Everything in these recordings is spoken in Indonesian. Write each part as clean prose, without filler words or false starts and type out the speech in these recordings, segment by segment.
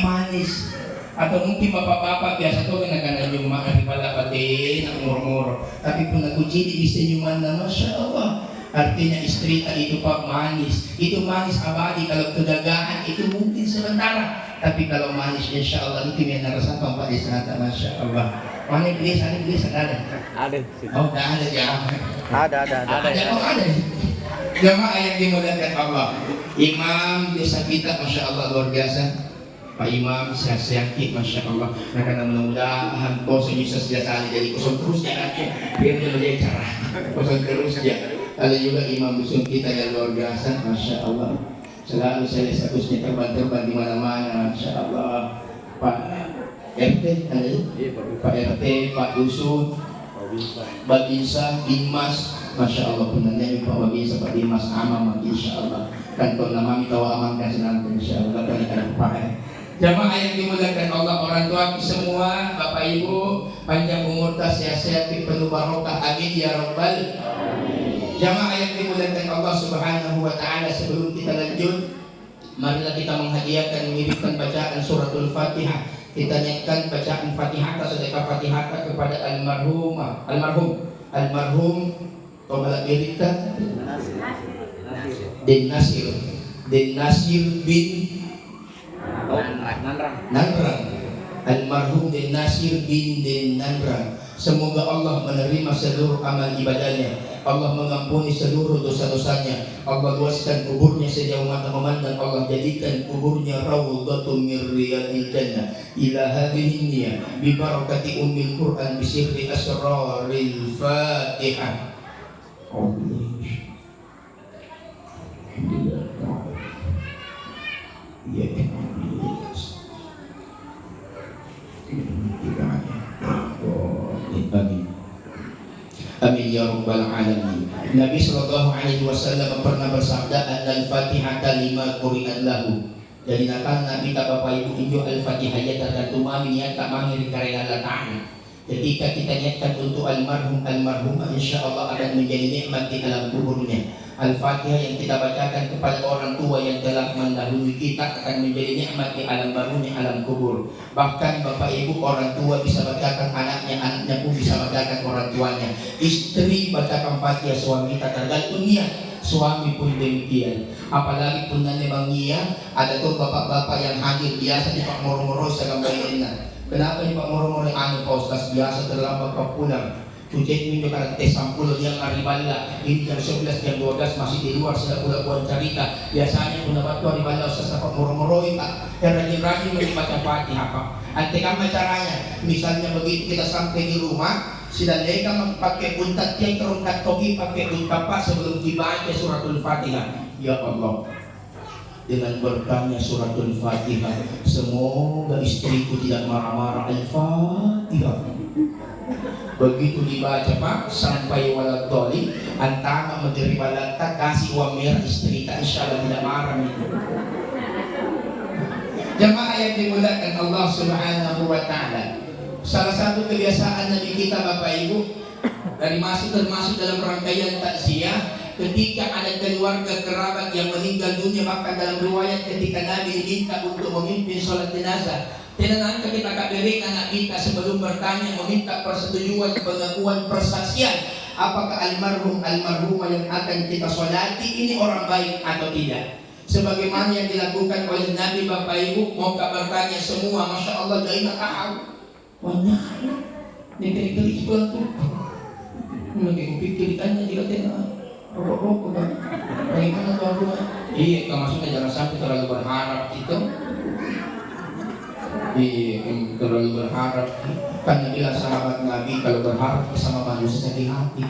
manis. Atau mungkin bapak-bapak biasa tuh kena nyuma daripada pati nak murmur. Tapi pun aku jadi bisa nyuman na Masya Allah. Artinya istri itu pak manis. Itu manis abadi. Kalau kegagahan itu mungkin sementara. Tapi kalau manis insya Allah itu yang narasakan pak di sana Masya Allah. Mana beli sana ada. Ada. Oh dah ada ya. Ada. Jamaah yang dimuliakan Allah. Imam desa kita Masya Allah luar biasa. Pak Imam sehat-sehat Masya Allah. Nah karena mudah-mudahan kosong bisa sejak jadi kosong terus ya. Biar dia menjadi cerah. Kosong terus ya. Ada juga Imam dusun kita yang luar biasa Masya Allah. Selalu saya statusnya terbang-terbang di mana-mana Masya Allah. Pak RT ada Pak RT, Pak Dusun, Babinsa, Dimas Masya Allah punanya Pak Babinsa, Pak Dimas Amam Insya Allah. Kantor nama kita aman kasih nanti Insya Allah. Kali ada Pak Jamaah yang dimuliakan Allah, orang tua semua, Bapak Ibu, panjang umur, sehat-sehat, penuh barokah, amin ya rabbal. Jamaah yang dimuliakan Allah Subhanahu wa taala, sebelum kita lanjut, marilah kita menghadiahkan mengirimkan bacaan suratul Fatihah. Kita niatkan bacaan Fatihah sedekah Fatihah kepada almarhum Tomala Berita Den Nasir bin Nanrang, almarhum Den Nasir bin Den Nanrang. Semoga Allah menerima seluruh amal ibadahnya, Allah mengampuni seluruh dosa-dosanya, Allah luaskan kuburnya sejauh mata memandang, Allah jadikan kuburnya raudhatun min riyadil jannah. Ila hadhihi niyah bi barakati ummil Quran bi sirri asraril Fatihah. Amin ya rabbal alamin. Nabi sallallahu alaihi wasallam pernah bersabda, "Al-Fatihah kalimat quri'at lahu." Jadi Nabi tak Bapak Ibu injo Al-Fatihah ya tergantung niat tak mangir karena Allah Ta'ala. Ketika kita niatkan untuk almarhum insya Allah akan menjadi nikmat di alam kuburnya. Al-Fatihah yang kita bacakan kepada orang tua yang telah mendahului kita akan menjadi nikmat di alam barunya, alam kubur. Bahkan Bapak Ibu orang tua bisa bacakan anaknya pun bisa bacakan orang tuanya. Istri bacakan Fatihah, suami tak tergantung niat. Suami pun demikian. Apalagi pun nanti bang ada tuh bapak-bapak yang hadir biasa di Pak Moro-Moro sedang bayarnya. Kenapa nih Pak Moro-Moro anu Pak Ustaz biasa terlambat Pak pulang. Tujuh minggu karena tes sampul dia ngariballa. Ini jam 11 jam 12 masih di luar sudah bulan cerita. Biasanya pun dapat tuh riballa Ustaz Pak Moro-Moro Pak. Yang rajin-rajin membaca Fatihah Pak. Nanti kan caranya. Misalnya begitu kita sampai di rumah, sila mereka pakai untat yang terungkat togi pakai untat Pak sebelum dibaca suratul Fatihah. Ya Allah, dengan berkahnya suratul Fatihah, semoga istriku tidak marah-marah. Al-Fatihah. Begitu dibaca Pak sampai walad doli, antara menerima lantak kasih uang merah istri tak insya Allah tidak marah itu. Jamaah yang dimuliakan Allah Subhanahu wa taala. Salah satu kebiasaan Nabi kita Bapak Ibu dari termasuk dalam rangkaian takziah, ketika ada keluarga kerabat yang meninggal dunia, bahkan dalam riwayat ketika Nabi diminta untuk memimpin sholat jenazah, tidak kita berikan anak kita sebelum bertanya meminta persetujuan pengakuan persaksian apakah almarhumah yang akan kita sholati ini orang baik atau tidak. Sebagaimana yang dilakukan oleh Nabi Bapak Ibu, mau bertanya semua, Masya Allah jadi tahu. Banyak negeri-negeri sebelah tu mungkin pikirkannya juga tidak rokok-rokok kan bagaimana tuan rumah iya maksudnya jangan sampai terlalu berharap itu terlalu berharap kan bilang sahabat Nabi kalau berharap bersama manusia sakit hati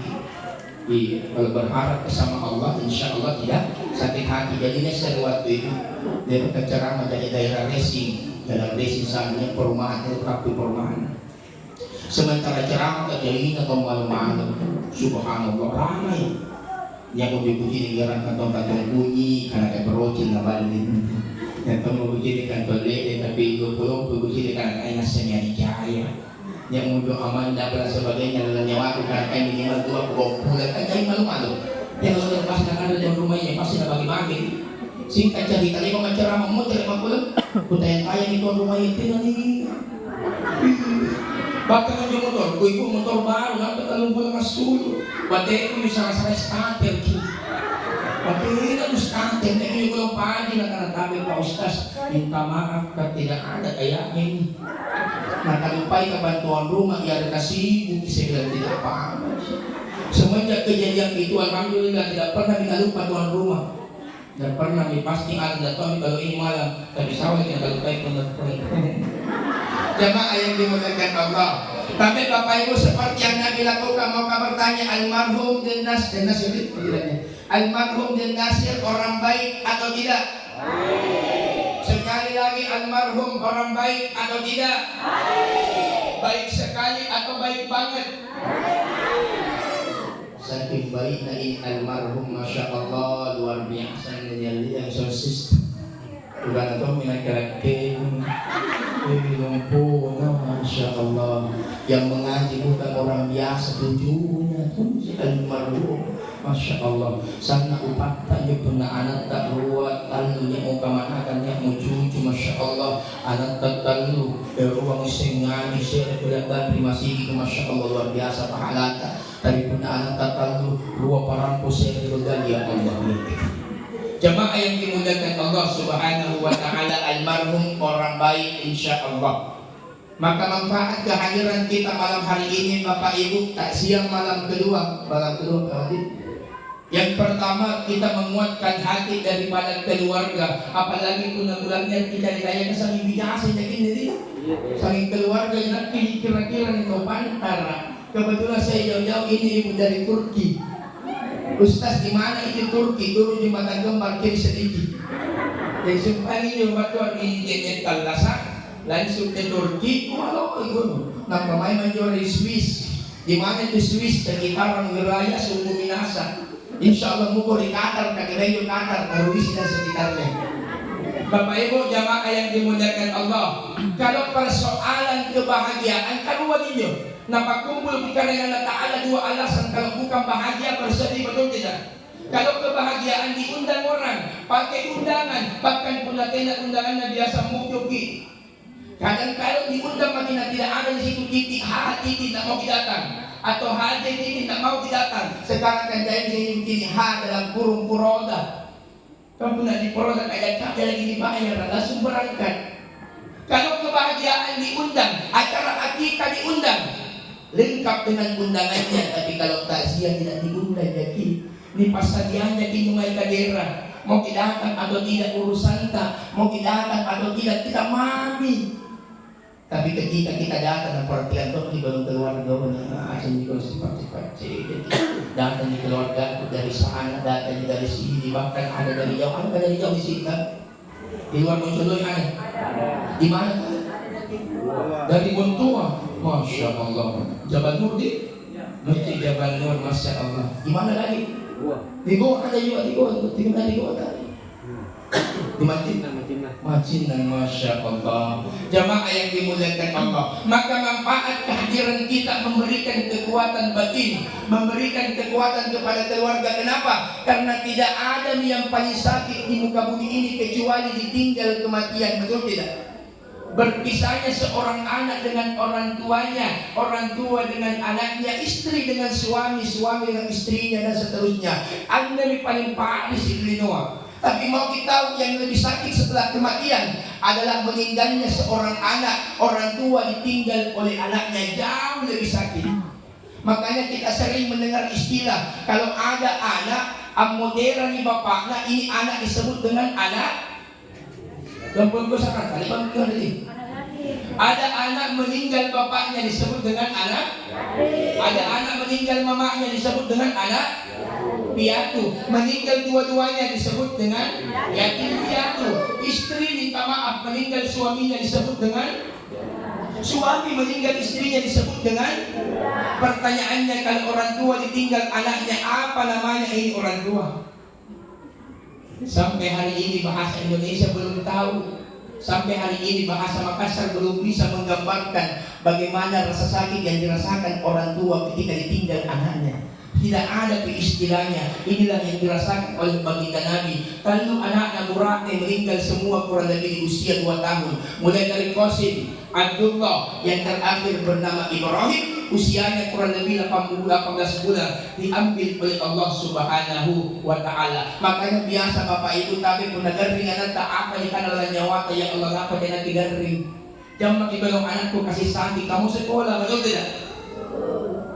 kalau berharap bersama Allah insya Allah tidak sakit hati. Jadinya saya waktu itu dia berceramah dari daerah racing. Dalam desa misalnya perumahan itu kafe perumahan. Sementara ceramah terjadi atau malu-malu, subhanallah ramai. Yang uji-uji negara kantong-kantong bunyi karena kayak berocil lah balik. Yang kamu uji di kantong lele tapi belum uji di karena kayak nasanya di jaya. Yang mudah aman dan sebagainya dalam nyawa karena kayak minimal 2 bulan kan jadi malu-malu. Yang sudah pas ada di rumahnya pasti ada bagi-bagi. Singkat cerita, kalau ceramah mau terima pulang. Kutayang-tayang itu rumah itu nih. Bakal aja motor, gue motor baru, nanti kalau gue ngasih baterai itu bisa salah starter ki. Baterai itu starter, tapi gue pagi nak kena tampil Pak Ustaz, minta maaf tidak ada kayaknya ini. Nah kalau pai ke bantuan rumah ya ada kasih bukti saya bilang tidak apa-apa. Semenjak kejadian itu alhamdulillah tidak pernah kita lupa tuan rumah. Dan pernah pasti ada datang kalau ini malam, tapi sawah yang kalau pai benar. Jamaah yang dimuliakan Allah. Tapi Bapak Ibu seperti yang Nabi lakukan, mau bertanya almarhum dan Nasir almarhum dan Nasir orang baik atau tidak? Sekali lagi almarhum orang baik atau tidak? Baik sekali atau baik banget? Saking baiknya ini almarhum, masya Allah luar biasa yang sosis. Udah tahu minat kerakin, masya Allah. Yang mengaji bukan orang biasa, tujuhnya tuh si almarhum, masya Allah. Sana upat tanya pernah anak tak ruat, talunya mau kemana kan yang mau cucu, masya Allah. Anak tak talu, ruang sengaja saya kelihatan terima kasih, masya Allah luar biasa pahalata. Tapi pernah anak tak talu, ruang parampu saya dirogali ya Allah. Jemaah yang dimuliakan Allah Subhanahu wa taala, almarhum orang baik insyaallah. Maka manfaat kehadiran kita malam hari ini Bapak Ibu, takziah malam kedua. Yang pertama kita menguatkan hati daripada keluarga, apalagi bulan-bulannya kita ditanya saking biasa jadi ini. Saking keluarga yang kira-kira nih pantara. Kebetulan saya jauh-jauh ini ibu dari Turki. Ustaz di mana itu Turki? Turun di mata gembar kiri sedikit. Yang sumpah ini waktu ini jadi talasak, langsung ke Turki. Walau itu, nak pemain menjual di Swiss. Di mana itu Swiss? Sekitaran wilayah sumbu Minasa. Insya Allah mukur di Qatar, kaki rejo Qatar, Arabia dan sekitarnya. Bapak Ibu jamaah yang dimuliakan Allah, kalau persoalan kebahagiaan kedua ini. Nampak kumpul karena Allah Ta'ala dua alasan. Kalau bukan bahagia bersedih, betul tidak? Kalau kebahagiaan diundang orang pakai undangan, bahkan pula tenda undangannya biasa mujuki. Kadang kalau diundang makin tidak ada di situ titik hati tidak mau datang, atau hati tidak mau datang. Sekarang kan jadi titik H dalam kurung puroda. Kamu nak di puroda kayak kakek lagi dibayar, langsung berangkat. Kalau kebahagiaan diundang, acara akikah diundang, lengkap dengan undangannya. Tapi kalau takziah tidak diundang, jadi ini pas hadiahnya di mulai ke daerah, mau kita datang atau tidak urusan tak, mau kita datang atau tidak kita mami. Tapi ketika kita datang dan perhatian tuh di dalam keluarga, asal di dalam sifat-sifat datang di keluarga dari sana, datang dari sini, bahkan ada dari jauh, ada dari jauh di sini kan? Di luar Moncoloi ada. Di mana? Dari Bontua, masya Allah. Jabal Nur di Masjid Jabal Nur, masya Allah. Di mana lagi? Di Goa ada juga, di Goa tadi. Di Madinah, masya Allah. Jamaah yang dimuliakan Allah, maka manfaat kehadiran kita memberikan kekuatan batin, memberikan kekuatan kepada keluarga. Kenapa? Karena tidak ada yang paling sakit di muka bumi ini kecuali ditinggal kematian, betul tidak? Berpisahnya seorang anak dengan orang tuanya, orang tua dengan anaknya, istri dengan suami, suami dengan istrinya, dan seterusnya. Anda yang paling paris di Noah. Tapi mau kita tahu yang lebih sakit setelah kematian adalah meninggalnya seorang anak, orang tua ditinggal oleh anaknya, jauh lebih sakit. Makanya kita sering mendengar istilah kalau ada anak modern di bapaknya, ini anak disebut dengan anak. Ada anak meninggal bapaknya disebut dengan anak. Ada anak meninggal mamanya disebut dengan anak piatu. Meninggal dua-duanya disebut dengan yatim piatu. Istri minta maaf meninggal suaminya disebut dengan suami, meninggal istrinya disebut dengan. Pertanyaannya, kalau orang tua ditinggal anaknya, apa namanya ini orang tua? Sampai hari ini bahasa Indonesia belum tahu. Sampai hari ini bahasa Makassar belum bisa menggambarkan bagaimana rasa sakit yang dirasakan orang tua ketika ditinggal anaknya. Tidak ada istilahnya. Inilah yang dirasakan oleh baginda Nabi. Kalau anak-anak Murate meninggal semua kurang lebih di usia 2 tahun. Mulai dari Qasim, Abdullah, yang terakhir bernama Ibrahim, usianya kurang lebih 18 bulan, diambil oleh Allah Subhanahu wa Ta'ala. Makanya biasa Bapak Ibu tapi pun nagaring anak tak apa di kanal nyawa ya Allah apa kena tigaring. Jangan makibalong anakku kasih sakit kamu sekolah, betul tidak?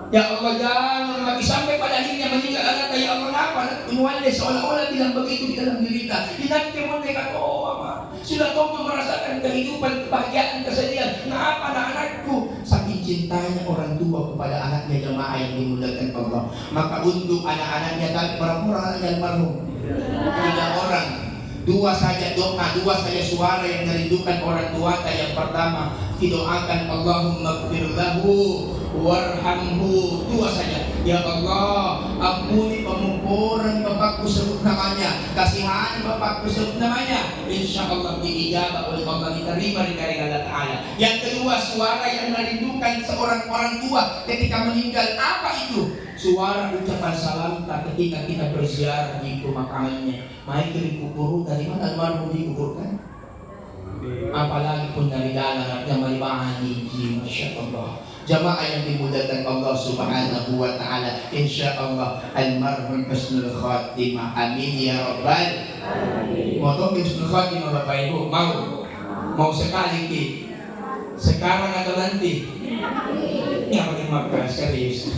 Ya Allah jangan lagi sampai pada akhirnya meninggal anak ya Allah apa inuan deh seolah-olah bilang begitu di dalam cerita. Dinanti mo mereka ama sudah kau merasakan kehidupan kebahagiaan kesedihan. Kenapa anakku saking cintanya orang tua kepada anaknya jemaah yang dimuliakan Allah. Maka untuk anak-anaknya tadi berapa yang almarhum? 3 orang. 2 saja doa, 2 saja suara yang merindukan orang tua. Yang pertama didoakan Allahumma gfir lahu warhamhu, 2 saja. Ya Allah, ampuni pemukuran bapakku sebut namanya, kasihani bapakku sebut namanya. Insya Allah diijabah oleh Allah, diterima di karya Allah Ta'ala. Yang kedua suara yang merindukan seorang orang tua ketika meninggal. Apa itu? Suara ucapan salam ketika kita berziarah di pemakamannya. Mai kirim kubur dari mana almarhum dikuburkan? Apalagi pun dari dalam yang meribahani, Masya Allah. Jamaah yang dimuliakan Allah Subhanahu wa Ta'ala, insya Allah almarhum husnul khatimah. Amin ya rabbal alamin. Mau tahu husnul khatimah Bapak Ibu? Mau sekali ki? Sekarang atau nanti? Ya bagaimana serius?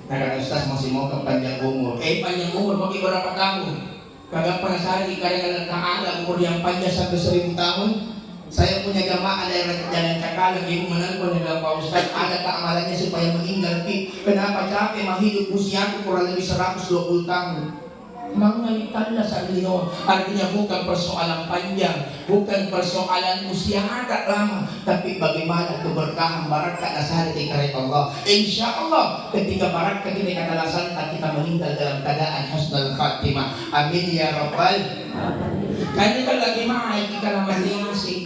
Nah Ustaz masih mau ke panjang umur. Panjang umur mau berapa tahun? Kagak penasaran di karya Allah Ta'ala umur yang panjang sampai 1000 tahun. Saya punya jamaah daerah Jalan Cakalang, ibu menelpon dengan Pak Ustaz, ada tak amalannya supaya meninggal Pi? Kenapa capek mah hidup usiaku kurang lebih 120 tahun. Mengalihkanlah salino. Artinya bukan persoalan panjang, bukan persoalan usia agak lama, tapi bagaimana keberkahan barakat dasar di karya Allah. Insya Allah ketika barakat ini kata alasan kita meninggal dalam keadaan husnul khatimah. Amin ya rabbal alamin. Karena kalau lagi mahal kita masing-masing,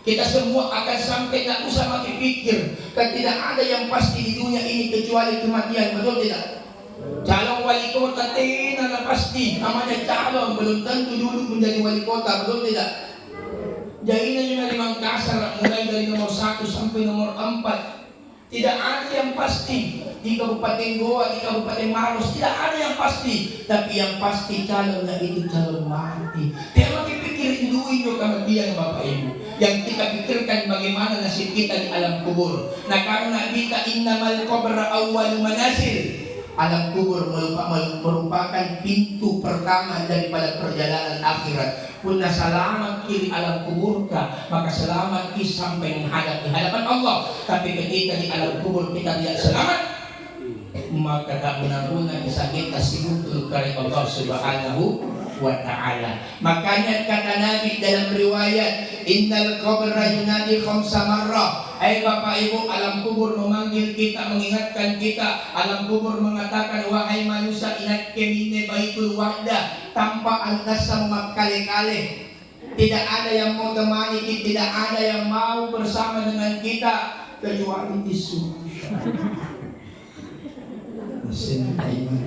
kita semua akan sampai tak usah makin pikir. Kan tidak ada yang pasti di dunia ini kecuali kematian, betul tidak? Calon wali kota tidak pasti, namanya calon, belum tentu dulu menjadi wali kota, betul tidak? Jadinya dari Mangkasar mulai dari nomor 1 sampai nomor 4, tidak ada yang pasti. Di Kabupaten Goa, di Kabupaten Maros, tidak ada yang pasti. Tapi yang pasti calonnya itu calon mati. Tidak lagi pikirin dulu kematian Bapak Ibu. Yang kita pikirkan bagaimana nasib kita di alam kubur. Nah karena kita innamal qabra awwal manazil. Alam kubur merupakan pintu pertama daripada perjalanan akhirat. Punna selamat kiri alam kuburka, maka selamat ki sampai menghadap di hadapan Allah. Tapi ketika di alam kubur kita tidak selamat, maka tak benar-benar bisa kita sibutul karya Allah Subhanahu wa Ta'ala. Makanya kata Nabi dalam riwayat, innal qabra yunadi khamsa marrah. Bapak Ibu, alam kubur memanggil kita, mengingatkan kita. Alam kubur mengatakan, wahai manusia, inat kemine baitul wahda, tanpa antasa kali-kali. Tidak ada yang mau temani kita, tidak ada yang mau bersama dengan kita kecuali tisu. Mesin iman.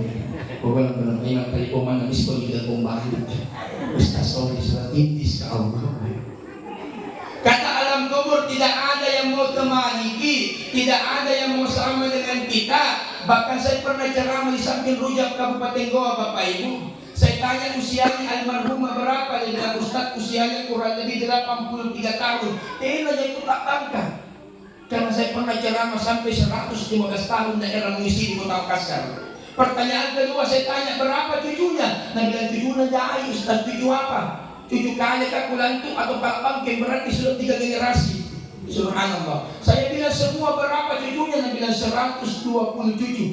Bukan benar iman kali koman habis kalau tidak kembali. Ustaz sorry sudah tindis ke Allah. Kata alam kubur tidak ada yang mau temani kita, tidak ada yang mau sama dengan kita. Bahkan saya pernah ceramah di samping Rujak Kabupaten Goa Bapak Ibu. Saya tanya usianya almarhumah berapa? Dia bilang Ustaz usianya kurang lebih 83 tahun. Tidak itu tak bangka. Karena saya pernah ceramah sampai 115 tahun daerah mengisi di Kota Makassar. Pertanyaan kedua saya tanya berapa cucunya? Nah bilang cucunya jahil Ustaz, cucu apa? Cucu kali kakulantu atau Pak Bangkeng berarti sudah 3 generasi. Subhanallah. Saya bilang semua berapa cucunya? Nah bilang 120 cucu.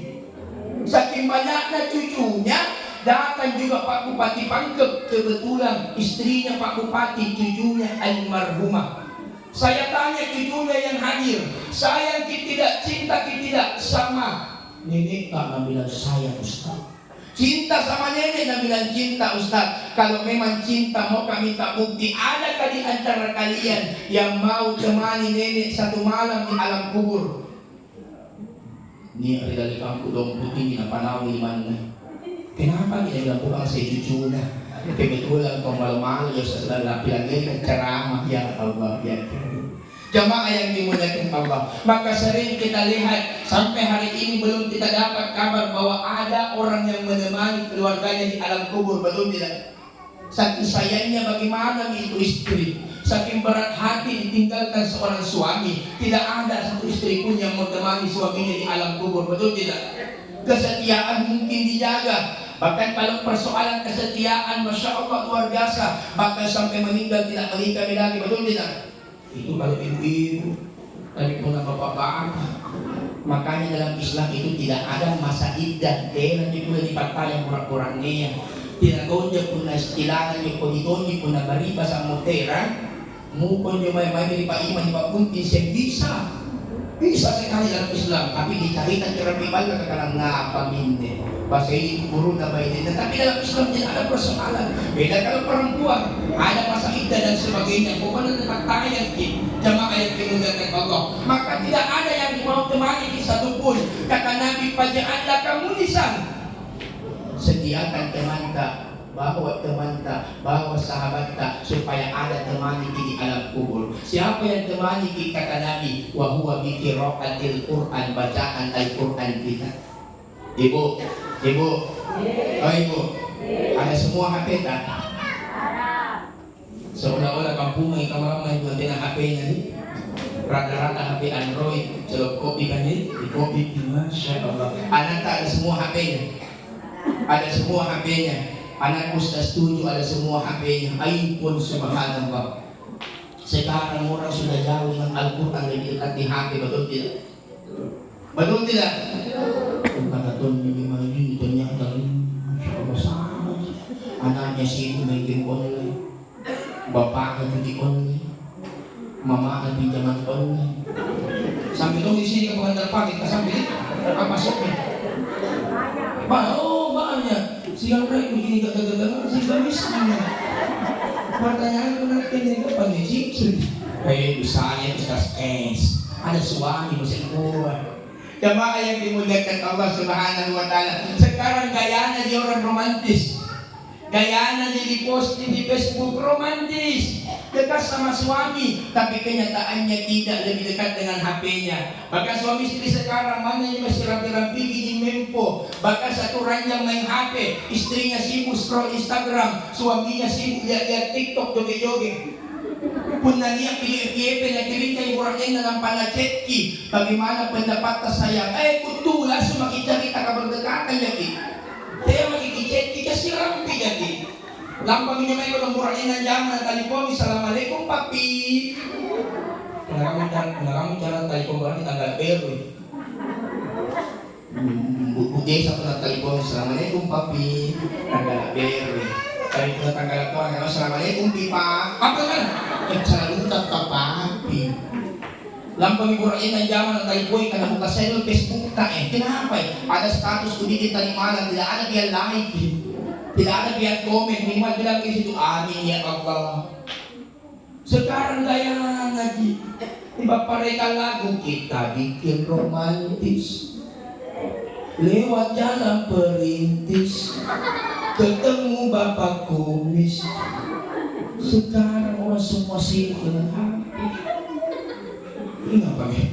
Saking banyaknya cucunya, datang juga Pak Bupati Pangkep. Kebetulan istrinya Pak Bupati, cucunya almarhumah. Saya tanya cucunya yang hadir, sayang kita tidak, cinta kita tidak sama nenek? Tak bilang sayang Ustaz. Cinta sama nenek, nak bilang cinta Ustaz. Kalau memang cinta mau kami minta bukti. Adakah di antara kalian yang mau temani nenek satu malam di alam kubur? Ni dari kampung dong putih na panahon ni man. Kenapa dia bilang pulang saya cucu na? Kebetulan kau malu-malu ya setelah lagi ceramah ya Allah ya. Jamaah yang dimuliakan Allah, maka sering kita lihat sampai hari ini belum kita dapat kabar bahwa ada orang yang menemani keluarganya di alam kubur, betul tidak? Saking sayangnya bagaimana itu istri, saking berat hati ditinggalkan seorang suami, tidak ada satu istri pun yang menemani suaminya di alam kubur, betul tidak? Kesetiaan mungkin dijaga, bahkan kalau persoalan kesetiaan, masya Allah luar biasa, bahkan sampai meninggal tidak menikah lagi, betul tidak? Itu kalau ibu-ibu, tapi pun bapak-bapak. Makanya dalam Islam itu tidak ada masa iddah. Nanti pula dipatah yang kurang-kurangnya. Tidak gonja pun na istilahan yung pagitonya pun na bariba sa motera. Mukon yung may iman ipapuntin siya bisa sekali dalam Islam, tapi dicarikan cara pribadi kekalang ngapamin bahasa ini guru na baik. Tapi dalam Islam tidak ada persoalan. Beda kalau perempuan ada masa iddah dan sebagainya. Bukan tempat tayang jamaah yang dimuliakan Allah. Maka tidak ada yang mau temani di satu pun. Kata Nabi, faj'alna kamu lisan. Sediakan teman tak, bawa teman tak, bawa sahabat tak, supaya ada temani di alam kubur. Siapa yang temani kita, kata Nabi, wa huwa bi qiraatil Quran, bacaan Al-Quran kita. Ibu, oh ibu, ada semua HP tak? Seolah-olah kampung yang kamar-kamar yang dengan HP-nya ni. Rata-rata HP Android, celok kopi kan ni, di kopi, masya Allah. Anak tak ada semua HP-nya. Ada semua HP-nya. Anak ustaz setuju ada semua HP-nya. iPhone, subhanallah. Sekarang orang sudah jauh dengan Al-Quran lebih dekat di HP, betul tidak? Betul tidak? Kata Tuhan ini maju, ternyata Masya Allah sama. Anaknya sibuk main game online, bapaknya judi online, mamanya pinjaman online. Sampai dong di sini ke pengantar pagi, kita sampai apa masuknya? Banyak. Siang mereka begini gagal-gagal sih gak bisa. Pertanyaan kenapa ini kapan nih sih? Misalnya ustaz S, ada suami masih kuat. Jamaah yang dimuliakan Allah Subhanahu wa Ta'ala. Sekarang gayanya dia orang romantis. Gayanya dia diposting di Facebook romantis, dekat sama suami, tapi kenyataannya tidak, lebih dekat dengan HP-nya. Bahkan suami istri sekarang mana yang masih rapi-rapi di mempo, bahkan satu ranjang main HP, istrinya sibuk scroll Instagram, suaminya sibuk lihat-lihat TikTok joget-joget. Pun naniya pilih-pilih penyakirin kayo kurangin na ng panacetki. Bagaimana pendapat saya? Kutula sumakicarita ka berdekatan yaki. Saya makikicetki kasi rampi yaki. Lampang niyo may ko ng kurangin ng jaman ng telepon. Assalamualaikum papi. Kung jalan telepon kurangin tanggal pero Bukti sa ng telepon. Assalamualaikum papi. Tanggal pero Kali ko tanggal ko, assalamualaikum pipa. Apa kan? Salutan ka papi. Lampang iburain ang jaman ng taliboy ka na buka sa Facebook ka Kenapa Ada status ko dito tanimalan, tidak ada biar like, tidak ada biar komen, minimal bilang ke situ amin ya Allah. Sekarang gaya lagi. Tiba mereka lagu kita bikin romantis. Lewat jalan perintis ketemu bapak kumis. Sekarang orang semua sibuk dengan HP. Ini apa nih?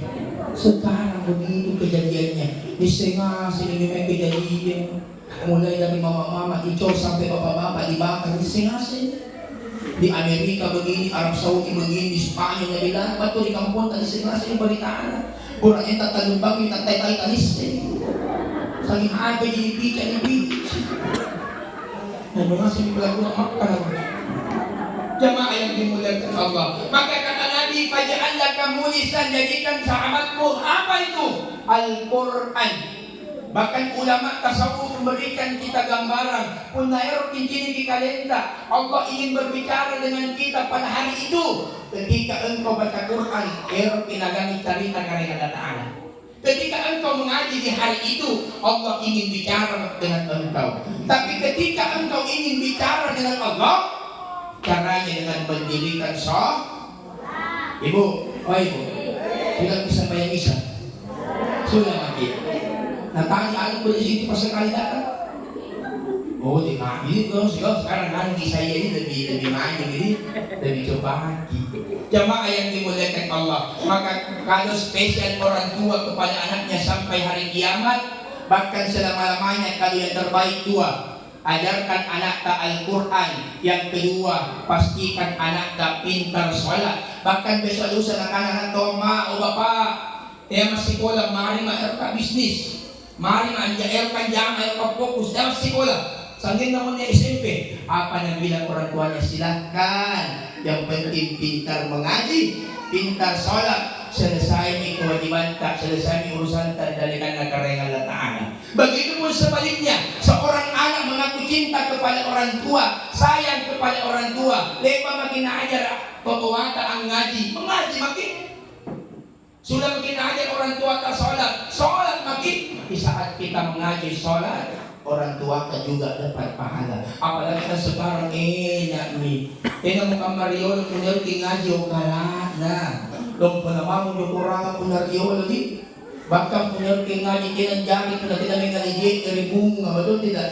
Sekarang begitu kejadiannya. Di setengah sini memang kejadian. Mulai dari mama-mama icor sampai bapak-bapak dibakar di setengah sini. Di Amerika begini, Arab Saudi begini, di Spanyol na bilang, bato di kampung tadi setengah sini beritaan. Kurang entak talumbang, entak tay-tay talis. Saling apa jadi pica. Dan masih pelaku makan. Jamaah yang dimuliakan Allah. Maka kata Nabi, faj'alna kamu lisan, jadikan sahabatmu apa itu? Al-Quran. Bahkan ulama tasawuf memberikan kita gambaran. Punaero kincini di kalenda. Allah ingin berbicara dengan kita pada hari itu. Ketika engkau baca Quran, ero pinagami cerita karena Ta'ala. Ketika engkau mengaji di hari itu, Allah ingin bicara dengan engkau. Tapi ketika engkau ingin bicara dengan Allah, caranya dengan mendirikan Ibu, oh ibu, tidak bisa bayar isya. Sudah mati. Natanya alam ko di pas sekali datang. Oh, di kami itu sekarang kan di saya ini lebih maju ini, lebih coba. Jamaah yang dimuliakan Allah, maka kalau spesial orang tua kepada anaknya sampai hari kiamat, bahkan selama-lamanya kalau yang terbaik tua, ajarkan anak Al-Quran. Yang kedua, pastikan anak pintar sholat. Bahkan besok lusa anak-anak toma, oh bapak, masih sekolah, mari ka bisnis, mari menjalankan jamaah, fokus dalam sekolah. Sangin naman niya SMP, apa na bilang orang tuanya silahkan. Yang penting pintar mengaji, pintar sholat, selesai ni kewajiban tak, selesai ni urusan tak dalikan nakarengan Allah Ta'ala. Begitu pun sebaliknya, seorang anak mengaku cinta kepada orang tua, sayang kepada orang tua, lepa makin ajar pembuatan ang ngaji, mengaji makin. Sudah makin ajar orang tua tak sholat makin. Di saat kita mengaji sholat, orang tua kita juga dapat pahala. Apalagi kita sekarang enak nih. Enak muka Mario punya ngaji okala na. Dong penamamu yung kurang punya Mario lagi. Bahkan punya ngaji kita jari kita tidak mengaji dari bunga, betul tidak?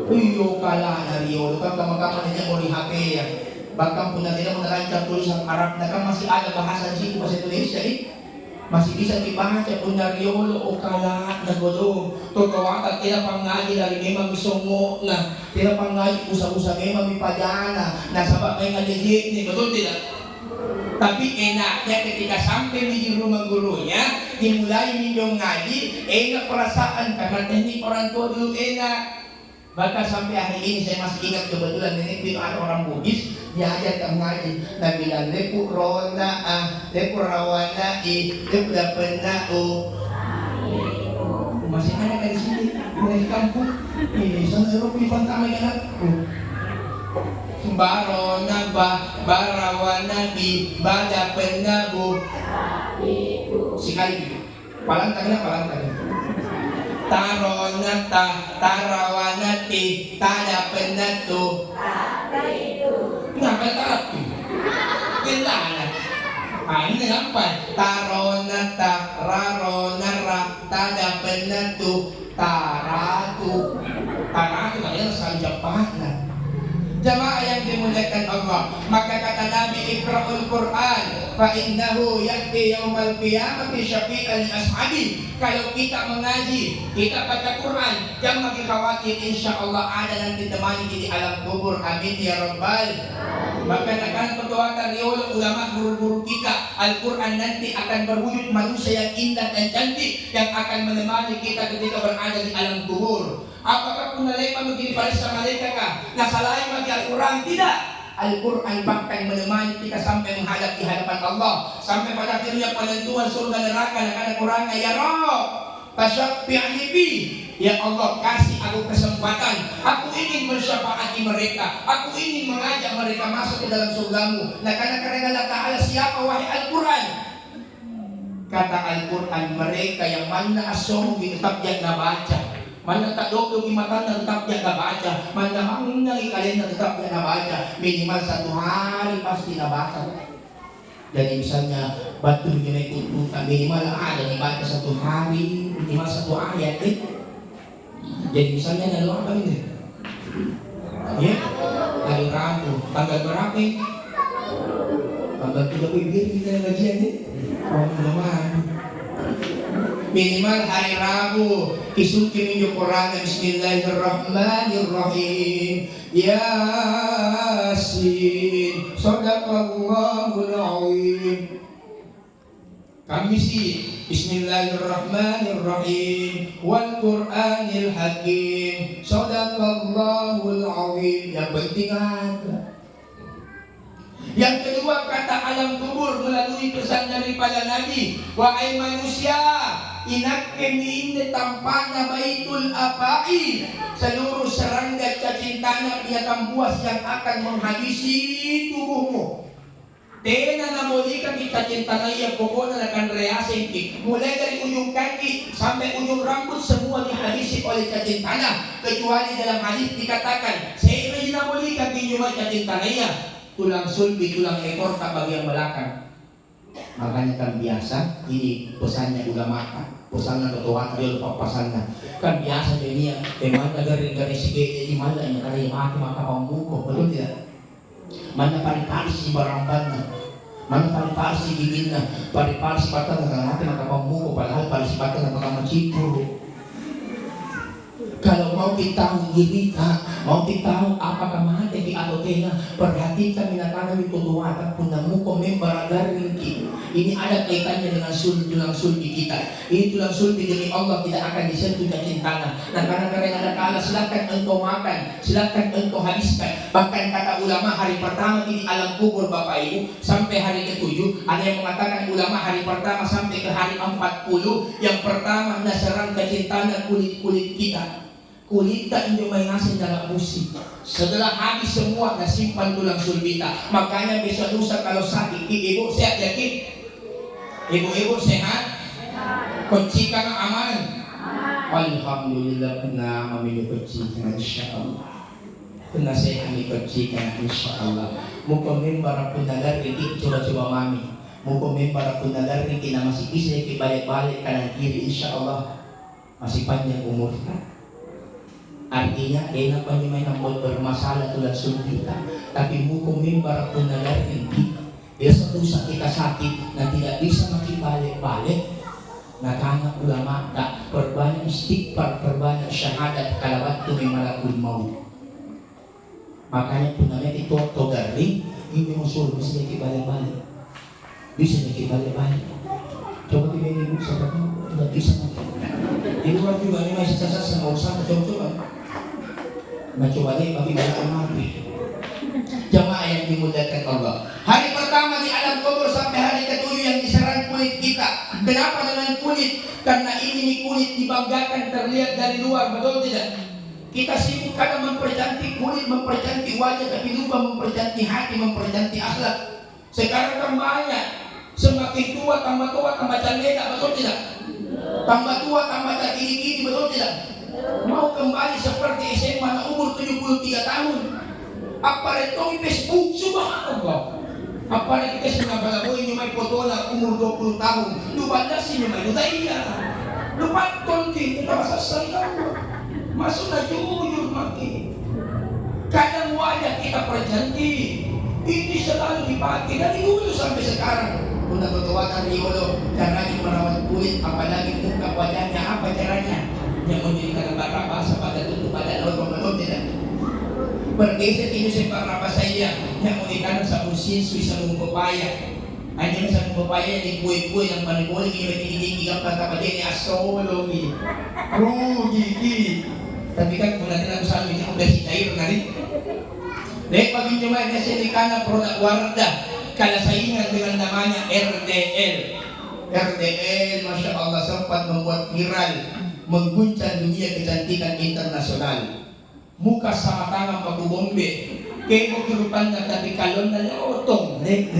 Iyo kala na Rio. Kan kamang-kamang niya mo di HP ya. Bahkan punya tidak menerangkan tulisan Arab na kan masih ada bahasa di situ bahasa Indonesia masih bisa dibaca punya Riolo o kala na godong totowata tila pangaji dari memang bisongo na tila pangaji usa-usa memang mipadana na sabab may ngaligit ni betul tidak? Tapi enaknya ketika sampai di rumah gurunya dimulai minum ngaji, enak perasaan karena teknik orang tua dulu enak. Bahkan sampai hari ini saya masih ingat kebetulan nenek itu ada orang Bugis diajar ke ngaji. Nah bilang lepu rona lepu rawana lepu dapena masih ada kan di sini di kampung. Ini sana Eropa di pantai kan. Barona barawana di badapena sekali. Palang tagna. Tarawanati tada penatu ngapa tarap kendala ini apa taronata raronara tada penatu taratu kalian sanjapana. Jamaah yang dimuliakan Allah, maka kata Nabi Iqra'ul Quran fa innahu ya'ti yaumal qiyamati syafi'an li ashabi. Kalau kita mengaji, kita baca Quran, jangan lagi khawatir, insyaallah ada nanti temani di alam kubur. Amin ya rabbal. Maka akan berdoakan riwayat ulama guru-guru kita, Al-Quran nanti akan berwujud manusia yang indah dan cantik yang akan menemani kita ketika berada di alam kubur. Apakah punalay magiging pares sa malaikat ka? Nasalain magi Al-Quran? Tidak. Al-Quran bahkan menemani kita sampai menghadap di hadapan Allah. Sampai pada akhirnya penentuan surga neraka. Karena Quran ya Rabb tasyaffi'ni bi. Ya Allah, kasih aku kesempatan. Aku ingin mensyafaati mereka. Aku ingin mengajak mereka masuk ke dalam surgamu. Nah karena Allah Ta'ala siapa wahai Al-Quran? Kata Al-Quran, mereka yang mana asyong tetap yang baca. Mana tak dok di mata tetap dia baca, mana mangna kalian tetap dia baca, minimal 1 hari pasti baca. Jadi misalnya batu gini itu minimal ada dibaca 1 hari, minimal 1 ayat. Jadi misalnya ada apa ini? Ya, hari Rabu, tanggal berapa? Tanggal 30 kita gajian ni. Minimal hari Rabu isuki minyo Quran. Bismillahirrahmanirrahim. Yasin. Sadaqallahul azim. Kami sih Bismillahirrahmanirrahim wal Qur'anil hakim. Sadaqallahul azim. Yang penting ada. Yang kedua kata alam kubur melalui pesan daripada Nabi, wahai manusia, inakem ini tampaknya baitul abai, seluruh serangga cacing tanah binatang buas yang akan menghabisi tubuhmu. Tena na muli kami cacing tanah yang pokoknya akan reasin mulai dari ujung kaki sampai ujung rambut semua dihabisi oleh cacing tanah, kecuali dalam hadis dikatakan, saya ingin muli kami cuma cacing tanahnya. Tulang sulbi, tulang ekor tak bagian belakang. Makanya kan biasa ini pesannya ulama kan, pesanan ketua dia lupa pesannya kan biasa dia mana dari segi ini mana yang dari mati maka pembuka betul tidak? Mana pari-pari si barang-barang, mana pari-pari si giginya, pari-pari si batang dengan mati maka pembuka padahal pari si batang maka mencipur. Kalau mau kita tahu mau kita tahu apakah mati di atau tidak, perhatikan binatang itu tuan punamu komen baranggaring kita. Ini ada kaitannya dengan tulang sulbi kita. Ini tulang sulbi demi Allah tidak akan disentuh cintanya. Nah karena ada kala silakan engkau makan, silakan engkau habiskan. Bahkan kata ulama hari pertama di alam kubur Bapak Ibu sampai hari ke-7, ada yang mengatakan ulama hari pertama sampai ke hari 40. Yang pertama nasaran kecintaan kulit kita. Kulit tak injo main nasi dalam musik. Setelah habis semua dah simpan tulang sulbita. Makanya besok lusa kalau sakit, ibu sehat yakin? Ibu-ibu sehat? Kocikan aman? Alhamdulillah kena meminum kocikan insyaallah. Kena sehat ni kocikan insyaallah. Muka membara pun nagar ini coba-coba mami. Muka membara pun nagar ini masih bisa balik-balik kanan kiri insyaallah. Masih panjang umur. Artinya enak bagaimana membuat bermasalah tulang sulbita, tapi hukum mimbar pun negara ini dia suatu saat kita sakit dan tidak bisa makin balik-balik. Nah karena ulama tak perbanyak istighfar, perbanyak syahadat kalau waktu malakul maut. Makanya punanya itu garing ini musuh bisa jadi balik-balik, bisa jadi balik-balik. Coba kita ibu siapa tidak bisa makin. Ibu kan juga ini masih sasa mau usah coba-coba. Mencoba lagi bagi banyak mati. Jamaah yang dimuliakan Allah. Hari pertama di alam kubur sampai hari ke-7 yang diserang kulit kita. Kenapa dengan kulit? Karena ini kulit dibanggakan terlihat dari luar, betul tidak? Kita sibuk kadang mempercantik kulit, mempercantik wajah, tapi lupa mempercantik hati, mempercantik akhlak. Sekarang kan banyak. Semakin tua tambah cantik, betul tidak? Tambah tua tambah gini-gini, betul tidak? Mau kembali seperti SMA umur 73 tahun. Apa itu Facebook subhanallah. Apa itu kita balaboy nyumay foto na umur 20 tahun. Lu banda sih nyumay lu iya. Lu patol kita bahasa salita. Masuk na jujur maki. Kadang wajah kita percantik. Ini selalu dipakai dari dulu sampai sekarang. Una ketuaan Riolo caranya merawat kulit, apalagi muka wajahnya apa caranya? Yang menjadikan bahasa pada tutup pada orang tidak bergeser ini sepak nafas saya yang menjadikan sabun sinsu sabun pepaya hanya sabun pepaya di kue-kue yang paling boleh gini apa dia ini astrologi gigi tapi kan kemudian aku selalu ini udah si cair nanti dek bagi cuma ini saya dikana produk Wardah kalau saingan dengan namanya RDL Masya Allah sempat membuat viral mengguncang dunia kecantikan internasional. Muka sama tangan paku bombe, kebo kerupan tapi kalon na otong, lek.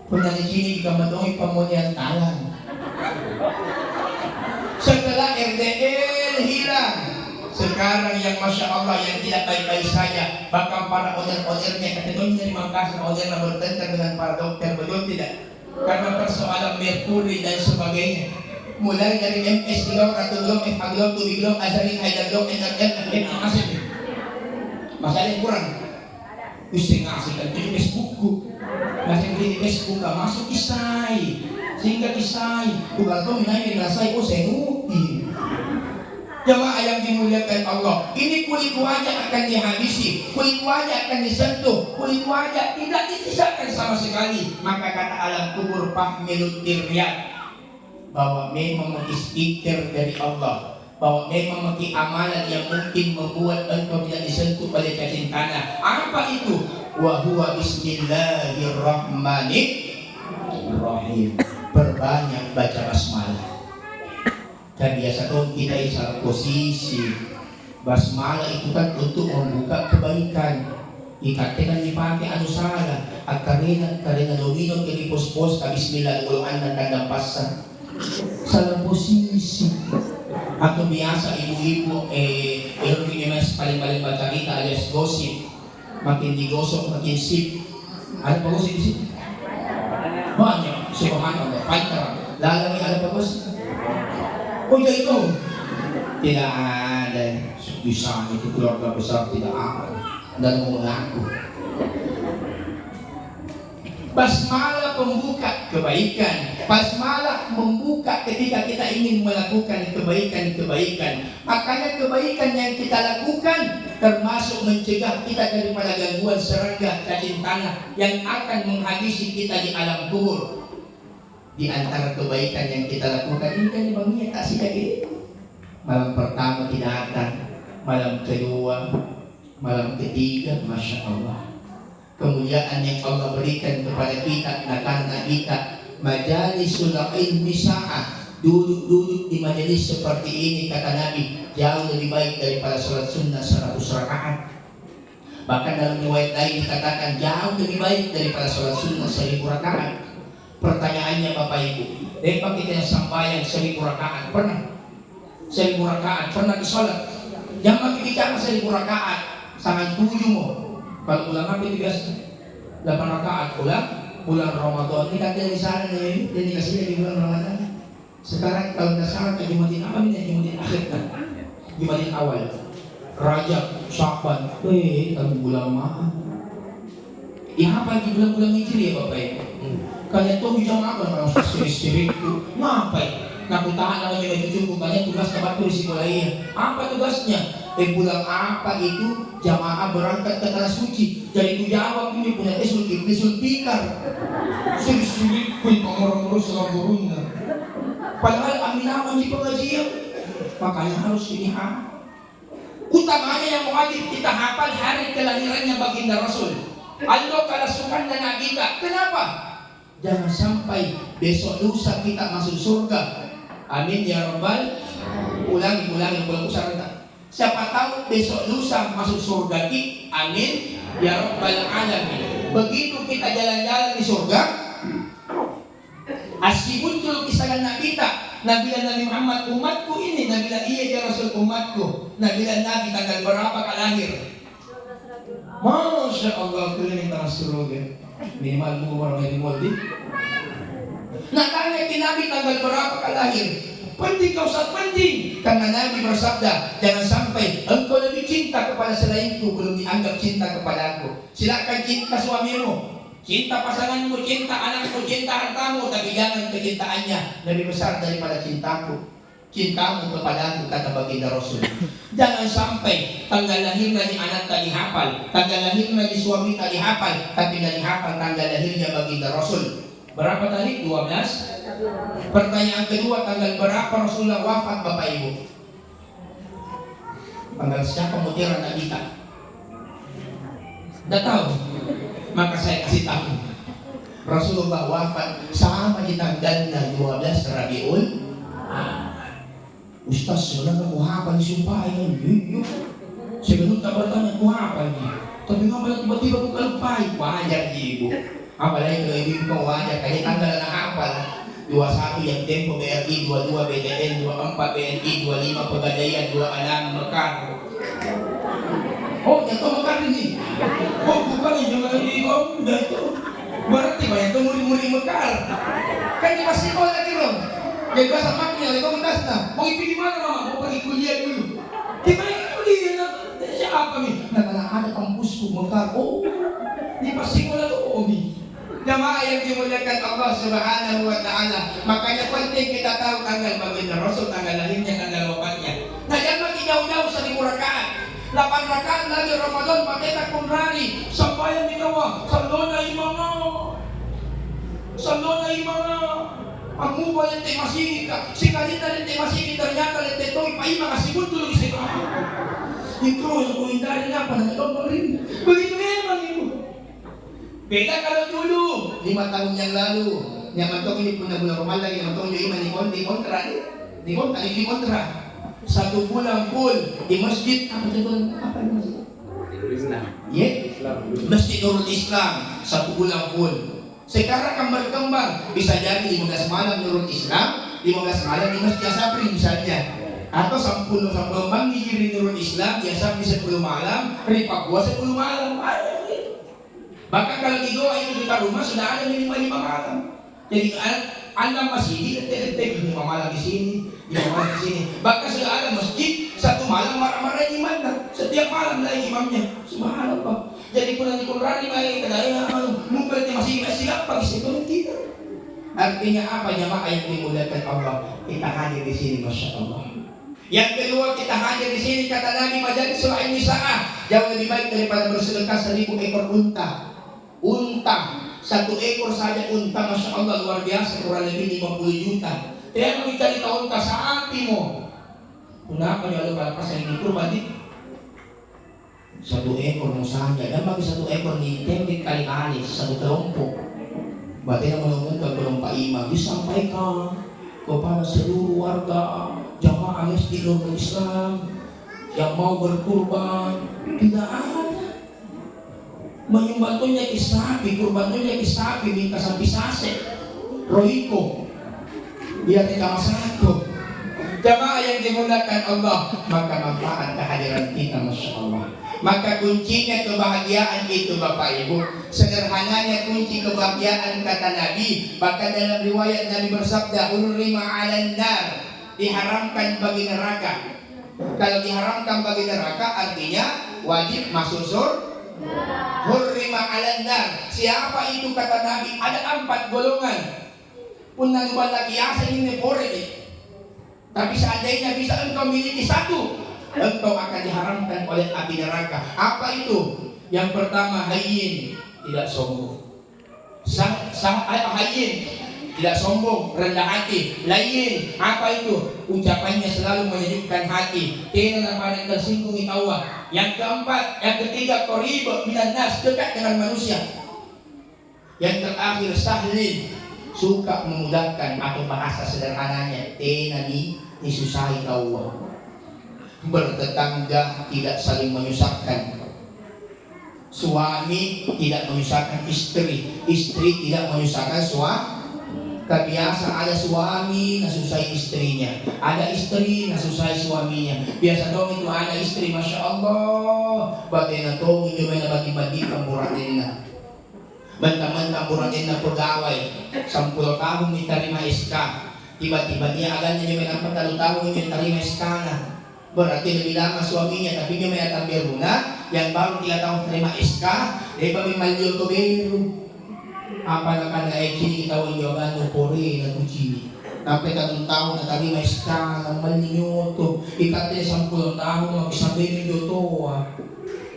Kuna di sini ikamadong ipamulian talan. Setelah RDL hilang, sekarang yang Masya Allah yang tidak baik-baik saja, bahkan para owner-ownernya kategori dari Makassar, owner yang bertengkar dengan para dokter, betul tidak? Karena persoalan merkuri dan sebagainya. Mulai dari MS gelong, ratu gelong, FH gelong, tubi gelong, azarin, haidar gelong, NRL, masih masalah yang kurang. Bisa ngasihkan di Facebookku, masih di Facebook gak masuk isai, sehingga isai, bukan tuh minanya dirasai, saya nuti. Jemaah yang dimuliakan Allah, ini kulit wajah akan dihabisi, kulit wajah akan disentuh, kulit wajah tidak disisakan sama sekali. Maka kata alam kubur fahmilut tiryat, bahwa memang istighfar dari Allah, bahwa memang amalan yang mungkin membuat engkau tidak disentuh oleh kecintaan. Apa itu? Wa huwa bismillahirrahmanirrahim. Perbanyak baca basmalah. Dan biasa tuh kita salah posisi. Basmalah itu kan untuk membuka kebaikan. Ikatkan dipakai anu salah. Karena domino jadi pos-pos bismillah dan tanda pasang. Salah posisi atau biasa ibu-ibu mas paling-paling baca kita alias gosip, makin digosok makin sip. Ada apa gosip sih? Subhanallah, pantar. Lalami ada apa bos? Oh ya itu tidak ada. Bisa itu keluarga besar tidak ada. Dan mau mengaku. Basmalah pembuka kebaikan. Basmalah membuka ketika kita ingin melakukan kebaikan-kebaikan. Makanya kebaikan yang kita lakukan termasuk mencegah kita daripada gangguan serangga cacing tanah yang akan menghabisi kita di alam kubur. Di antara kebaikan yang kita lakukan ini kan bangunnya kasih kayak gini. Malam pertama tidak datang, malam kedua, malam ketiga, masya Allah. Kemuliaan yang Allah berikan kepada kita karena kita majalisul ilmi sa'ah, duduk di majelis seperti ini kata Nabi jauh lebih baik daripada sholat sunnah 100 rakaat. Bahkan dalam riwayat lain dikatakan jauh lebih baik daripada sholat sunnah 1000 rakaat. Pertanyaannya Bapak Ibu, depa kita yang sambayan 1000 rakaat pernah? 1000 rakaat pernah disolat? Jangan bicara 1000 rakaat, sangat 7 mau. Kalau bulan apa itu biasa? 8 rakaat bulan Ramadan. Ini kan dari sana nih, dan dikasihnya di bulan Ramadan. Sekarang kalau nggak salah ke Jumatin apa nih? Jumatin akhir kan? Jumatin awal. Rajab, Syakban, kamu bulan mah. Ya apa di bulan-bulan Hijri ya Bapak Ibu? Kalian tuh jamaah kalau sering itu ngapain? Naku tahan namanya baju cukup, kalian tugas tempat tulis sekolahnya. Apa tugasnya? Bulan apa itu jamaah berangkat ke tanah suci. Jadi itu jawab ini punya Isul Pikar. Sulit pun orang-orang salam turunnya. Padahal aminaman di pengajian, makanya harus ini utamanya yang wajib kita hafal hari kelahirannya baginda Rasul. Allah kalasukan dan kita. Kenapa? Jangan sampai besok lusa kita masuk surga. Amin ya rabbal. Ulangi belum usah rendah. Siapa tahu besok lusa masuk surga kita. Amin ya rabbal alamin. Begitu kita jalan-jalan di surga, asyik muncul kisah Nabi kita. Nabi Muhammad umatku ini. Nabi iya ya Rasul umatku. Nabi tanggal berapa kali lahir? Masya Allah, keliling tanah surga. Minimal orang yang dimulai. Nah tanya ke Nabi tanggal berapa kali lahir? Penting kau saat penting. Karena Nabi bersabda, jangan sampai engkau lebih cinta kepada selainku belum dianggap cinta kepada aku. Silakan cinta suamimu, cinta pasanganmu, cinta anakmu, cinta hartamu, tapi jangan kecintaannya lebih besar daripada cintaku. Cintamu kepadaku, kata baginda Rasul. Jangan sampai tanggal lahir dari anak tak dihafal, tanggal lahir dari suami tak dihafal, tapi tak dihafal tanggal lahirnya baginda Rasul. Berapa tadi? 12. Pertanyaan kedua, tanggal berapa Rasulullah wafat Bapak Ibu? Tanggal siapa mutiara Nabi kita? Tidak tahu. Maka saya kasih tahu. Rasulullah wafat sama di tanggalnya 12 Rabiul. Ustaz, sebenarnya aku hafal disumpah ya. Sebelum tak bertanya aku hafal ni. Tapi ngapa tiba-tiba aku lupa? Wajar ibu. Apalagi kalau ibu kau wajar kali tanggal nak hafal. 21 yang Tempo BRI, 22 BTN, 24 BNI, 25 Pegadaian, 2 Alam Mekar. Oh, jatuh Mekar ini. Oh, bukan yang jangan ini kau jatuh. Berarti banyak tuh murid-murid Mekar. Kan di masih kau lagi dong. Jadi bahasa maknya, kau mentasna. Mau pergi mana mama? Mau pergi kuliah dulu. Gimana kuliah? Siapa nih? Nah, ada kampusku Mekar. Oh, di Pasikola tuh Omi. Jamaah yang dimuliakan Allah Subhanahu wa Ta'ala. Makanya penting kita tahu tanggal baginda Rasul, tanggal lahirnya, tanggal wafatnya. Nah, jangan lagi jauh-jauh 1000 rakaat. 8 rakaat lagi Ramadan pakai takun rari. Sampai yang dinawa, sallona imama. Ang mukha lente masih ka, si kalita lente masih ternyata lente toy pa ima kasi muncul di situ. Itu yang kuhindari nga pa nagkakong rin. Begitu memang ibu. Beda kalau dulu 5 tahun yang lalu, yang mantong ini pun bulan Ramadan, yang mantong yung iman di kontra, di kontra. 1 bulan full di masjid. Apa itu? Apa itu masjid? Islam. Masjid Nurul Islam 1 bulan full. Sekarang akan berkembang, bisa jadi 15 malam Nurul Islam, 15 malam di Masjid Asabri misalnya, atau 10 malam di Nurul Islam, biasa di 10 malam, di Papua 10 malam. Bahkan kalau di Goa itu kita rumah sudah ada minimal 5 malam. Jadi anda masih detek-detek, di malam di sini, di malam di sini. Bahkan sudah ada masjid satu malam marah-marah imam, setiap malam lagi imamnya. Subhanallah. Jadi pun nanti kurani mai kadang mungkin masih siapa sih kita. Artinya apa jamaah yang dimuliakan Allah? Kita hadir di sini, masya Allah. Yang kedua, kita hadir di sini kata Nabi majalis surah An-Nisa jauh lebih baik daripada bersedekah 1000 ekor unta. Unta, 1 ekor saja unta, masya Allah luar biasa, kurang lebih 50 juta. Tidak mau dicari tahu unta sapi mo. Kenapa ya lu kalau pas yang kurban ini? 1 ekor mau saja, dan bagi 1 ekor di tembik kali-kali 1 kelompok. Berarti yang menunggu belum Pak Imam disampaikan kepada seluruh warga jamaah Masjid Nurul Islam yang mau berkurban, tidak ada menyumbatunya ke sapi, kurbannya ke sapi, minta sapi sase roiko biar tidak masalah. Jamaah yang dimuliakan Allah, maka manfaat kehadiran kita, masya Allah. Maka kuncinya kebahagiaan itu Bapak Ibu, sederhananya kunci kebahagiaan kata Nabi. Bahkan dalam riwayat Nabi bersabda, "Hurrima 'alan nar", diharamkan bagi neraka. Kalau diharamkan bagi neraka artinya wajib masuk surga. Hurrima 'alan nar. Siapa itu kata Nabi? Ada 4 golongan. Pun nang lagi asa ini boleh. Tapi seandainya bisa engkau miliki 1, engkau akan diharamkan oleh api neraka. Apa itu? Yang pertama, hayyin, tidak sombong. Hayyin, tidak sombong, rendah hati. Layyin, apa itu? Ucapannya selalu menyejukkan hati, tidak ada tersinggung Allah. Yang keempat, yang ketiga, qarib minan nas, dekat dengan manusia. Yang terakhir, sahlin, suka memudahkan, atau bahasa sederhananya disusahi Allah. Bertetangga tidak saling menyusahkan, suami tidak menyusahkan istri, istri tidak menyusahkan suami. Kebiasa ada suami nasusahi istrinya, ada istri nasusahi suaminya. Biasa dong itu ada istri, masya Allah, batin atau nyoba bagi-bagi kamburanina. Mentang-mentang buranina pegawai 10 tahun diterima SK, tiba-tiba dia agannya nyoba 40 tahun diterima SK na. Berarti lebih lama suaminya, tapi nyoba datang berguna yang baru 3 tahun terima SK, dia pemimanjul ke beru. Apa nak ada ekini kita wanjaban nupore na kucini. Sampai 1 tahun na terima SK na malinyoto, ikatnya 10 tahun makisabi ng jotoa.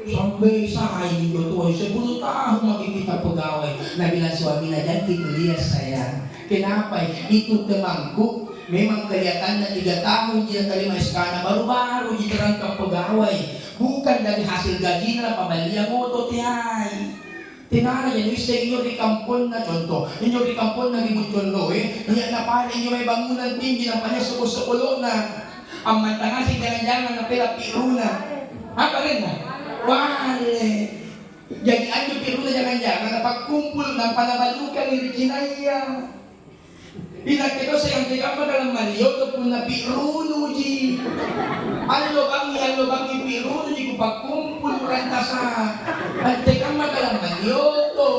Sampai saya di jotoa 10 tahun makikita pegawai. Nabilang suami na dyan, titulias saya. Kenapa? Itu temangku. Memang kelihatannya 3 tahun dia terima SK na baru-baru diterangkan pegawai. Bukan dari hasil gaji na pamilya mo to tiyay. Tinara yan, bisa inyo di kampon na contoh. Inyo di kampon na ribuntolo Niya na pala inyo may bangunan tinggi na pala suko-sukulo na. Ang mantanga si jangan-jangan na pila piruna. Apa rin na? Wale. Jadi anyo piruna jangan-jangan na pagkumpul ng panabalukan ni Reginaya. Pinagkito sa yung tigama ka ng maliyo kung na piruno ji. Ano bang ipiruno ji kung pagkumpul ranta sa ang tigama ka ng maliyo to.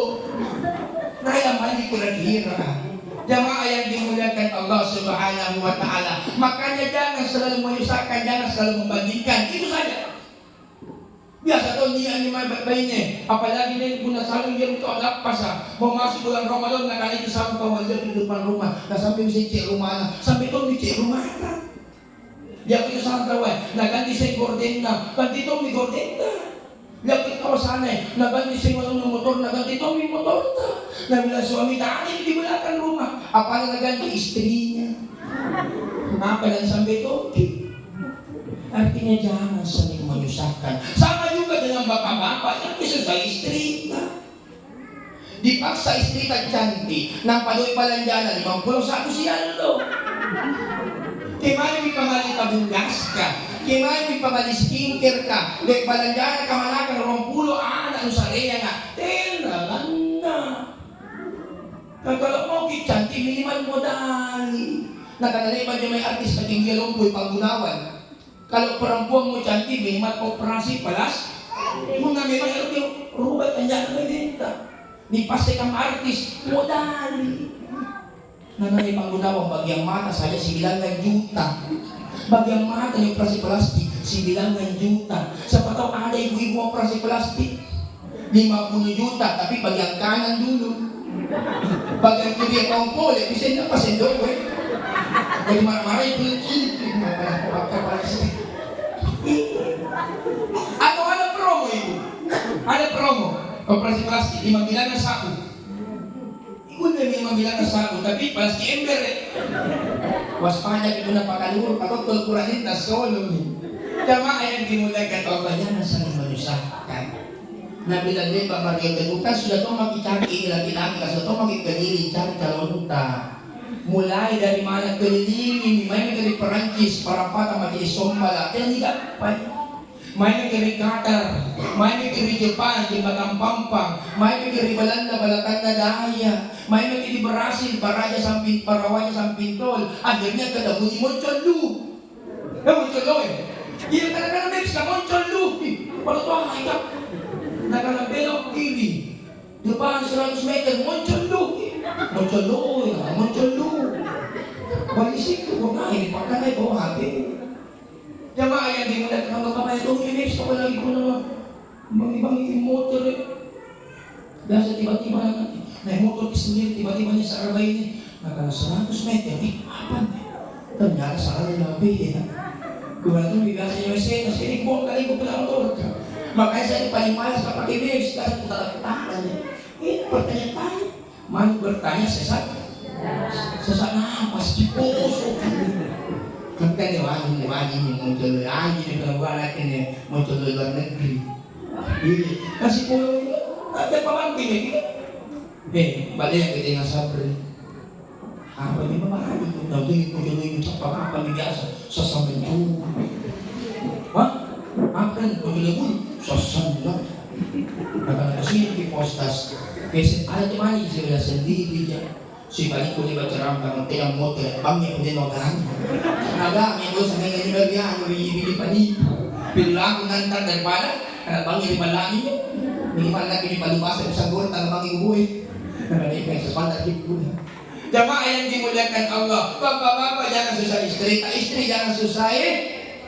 Nayaman di ko naghira. Jamaah yang dimuliakan Allah Subhanahu wa ta'ala. Makanya jangan selalu menyusahkan, jangan selalu membandingkan. Itu saja. Biasa tuh dia ni baik-baiknya. Apalagi dia guna saling dia untuk lapas mau masuk bulan Ramadan nak kali itu sama kawan dia di depan rumah. Nah sampai bisa cek rumah, sampai tuh dicek rumah kan. Dia punya sama kawan. Nah ganti saya gorden na, ganti tuh mi gorden na. Dia punya kawasan nah ganti saya ngomong motor, nah ganti tuh mi motor ta. Nah bila suami tadi di belakang rumah, apalagi ganti istrinya. Kenapa dan sampai tuh? Artinya jangan saling menyusahkan. Sama juga dengan bapak-bapak yang disusahi istrinya. Dipaksa istri tak cantik, nampak duit balanjana 51 sial lo. Kemana di pamali tabunggas ka? Kemana di pamali skincare ka? Duit balanjana kamana ka 20 anak nusareya na. Tenalan na. Kalau mau cantik minimal modali. Nakanalipan niya may artis na tinggi lumpuy panggunawan. Kalau perempuan mau cantik minimal operasi palas. Muna memang harus rubah tanjakan benta. Dipastikan artis modali. Nanay panggunawang bagyang mata saja 9 juta. Bagyang mata yung operasi plastik 9 juta. Siapa tahu ada ibu-ibu operasi plastik 50 juta, tapi bagian kanan dulu. Bagian kiri kompol, ya bisa nggak pas endok gue. Jadi marah-marah itu atau ada promo itu, ada promo operasi plastik 5 miliar satu. Ikut dari 5 miliar satu, tapi plastik ember. Waspada itu dapat kalur atau kelurahan itu solo nih. Jamaah yang dimuliakan Allah, jangan saling menyusahkan. Nabi dan Mbak Maria Tegukan sudah tahu makin cari ini laki-laki, sudah tahu makin keliling cari calon unta. Mulai dari mana keliling, main dari Perancis, Parapata, makin Sombala, dan tidak apa. Main dari Qatar, main dari Jepang, Jembatan Pampang, main dari Belanda, Balakanda Daya, main dari Brasil, Baraja Samping, Parawaja Sampintol. Akhirnya kada bunyi muncul lu, muncul lu. Iya kadang-kadang bisa muncul lu, kalau tuh hanya nak belok kiri, depan 100 meter muncul lu, muncul lu. Balik situ, kok naik, pakai bawa HP. Jamaah yang dimuliakan Allah, kamay itu ini siapa lagi ko naman bangi motor. Biasa tiba-tiba naik motor sendiri, tiba-tiba niya sa arbay niya, naka 100 meter, apa nih? Ternyata salah lebih ya. Kemudian biasa niya saya kasi buang kali ko pala motor. Makanya saya paling malas pakai bebek, sekarang kita tahan. Ini pertanyaan, mau bertanya sesak nafas, dipus. Kan wajib yang muncul lagi di keluar ini muncul di luar negeri. Ini kasih pulau ada pemangkin ini. Balik yang kita sabri. Apa ini memang itu? Nanti muncul itu apa biasa sesampai itu. Wah, apa yang muncul itu sesampai. Karena kesini di postas, ada teman yang sudah sendiri ya. Si balik ko liba ceramah ng tiyang motor, bangnya ko din magahan. Nagamit ko sa mga nilagyan, bibili pa ni. Bila ko nantar daripada, bangnya lima lagi niya. Minimal na pinipalubasa sa gol, bangnya ubuhay. Nagalay kayo sa pandat ko. Jamaah yang dimuliakan Allah, bapak-bapak jangan susah istri jangan susah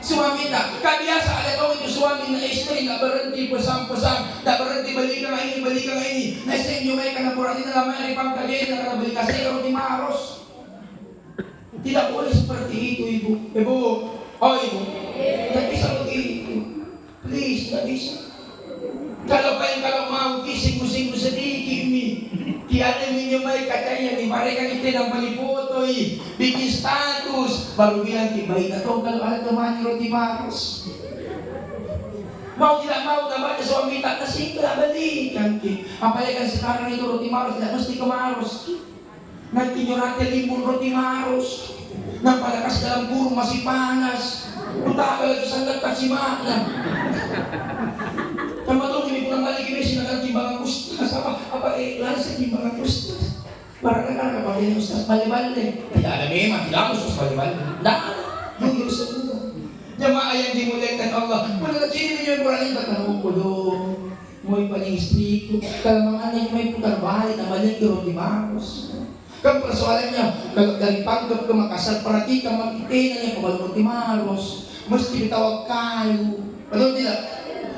suami tak. Biasa ada kau itu suami na istri tak berhenti pesan-pesan, tak berhenti balikan ini. Na istri nyo may kanapurati na lamang ripang kagay na kanabalikas ay roti maros. Tidak boleh seperti itu ibu. Ibu, tak bisa begitu. Please, tak bisa. Kalau mau kising-kusing sedikit ni. Tiada minum baik katanya ni mereka kita yang melifoto bikin status baru bilang baik atau kalau ada teman roti maros mau tidak mau dapat suami tak kasih tidak balikan apalagi kan sekarang itu roti maros tidak mesti ke maros nanti nyorate limun roti maros nampak kas dalam kurung masih panas entah lagi sangat kasih makan sama tuh ini pulang balik ini silakan timbangan ustaz apa langsung timbangan ustaz barangkali kapag ini ustaz balik-balik tidak ada memang tidak ustaz balik-balik tidak ada jujur semua jamaah yang dimuliakan Allah pada sini niyo yung kurangin tatanong ko doon mo paling istri ko kalamangan niyo may putar balik na balik yung roti maros kan persoalannya kalau dari Pangkep ke Makassar perhatikan makita niya kung roti maros mesti ditawag kayu betul tidak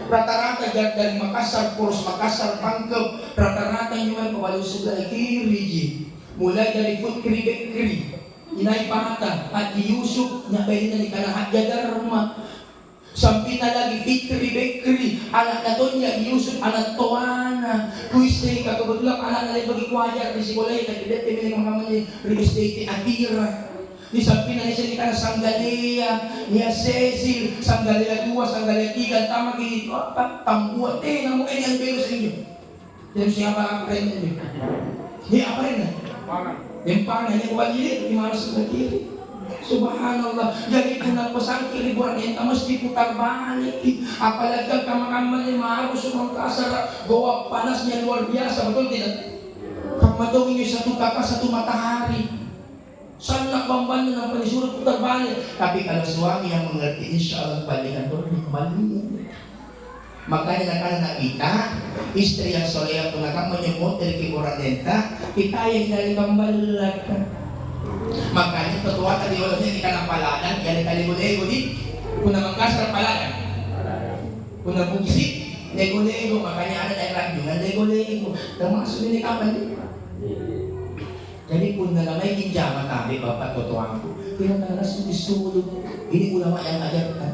rata-rata dari Makassar, Poros Makassar, Pangkep, rata-rata nyo ay pawalo sebelah kiri. Mulai dari Food Bakery, Inay Pata, at Yusuf, nabay na ni Kanahat Dharma. Sampai na lagi Fikri Bakery, anak na to niya, Yusuf, anak Toana, Kuistay, kakabadulang anak na bagi kuwajar, di Sibolay, kakibete, may mga real estate, Atira. Di samping na siya ni kana Sanggalea, niya Cecil, Sanggalea 2, Sanggalea 3, tama gini, tambuat, namo yan pero sa inyo. Yan siya pa rin ninyo. Di apa rin na? Yung pangan, yung walilit, yung mga sa kiri. Subhanallah, jadi kung pesan kiri buat enta mesti putar balik. Apalagi kamang-kamang ni maros umang kasar, gawa panasnya luar biasa, betul tidak? Kamatungin yung satu kakak, satu matahari. Sana pembantu apa disuruh putar balik. Tapi kalau suami yang mengerti, insya Allah balikan turun kembali. Makanya anak kita, istri yang soleh pun akan menyebut dari kiburan denta, kita yang dari kembali. Makanya totoo tadi wala niya di ka ng paladan, yan ay kaligo-lego di. Kung naman ka sa paladan, kung nabugisi, lego-lego, makanya ada daerah juga lego-lego. Termasuk ini kapan di? Jadi pun na may kinjaman kami, Bapak totoan ko. Pinanaras mo isulog. Ini ulama yang ajarkan.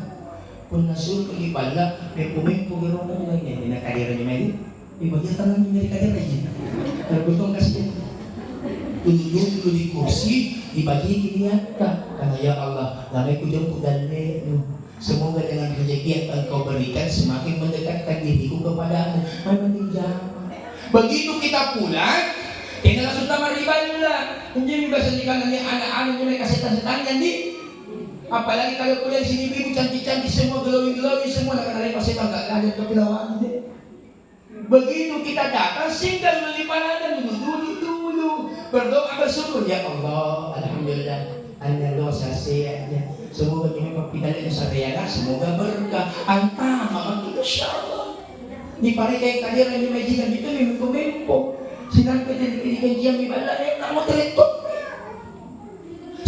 Pun nasul ko ibala, may pumimpo gano'n na nila yan. Hindi na karira niyo may ibagyan tanong niyo may karira niya. Pero gustong kasi tunjuk ko di kursi, dibagi niya ka. Karena ya Allah, namay ko dyan po dalne. Semoga dengan rezeki yang engkau berikan semakin mendekatkan diriku kepadamu. May maninjama. Begitu kita pulang, kita langsung tamar ibala. Hindi ba sandikan ni anak-anak nyo may kasetan-setan yan di? Apalagi kalau kuliah sini ibu cantik-cantik semua glowing-glowing semua nakalari kasetan gak ada kepilawaan di. Begitu kita datang singgah melipanadan dulu berdoa bersyukur ya Allah, alhamdulillah. Anda dosa saya. Semoga kami papidalin sa reyana, semoga berkah. Antama, insyaallah. Di pare kay kadira ni may jigan dito may kumempo. Sinan ka din kinikan diyan may bala na mo tereto.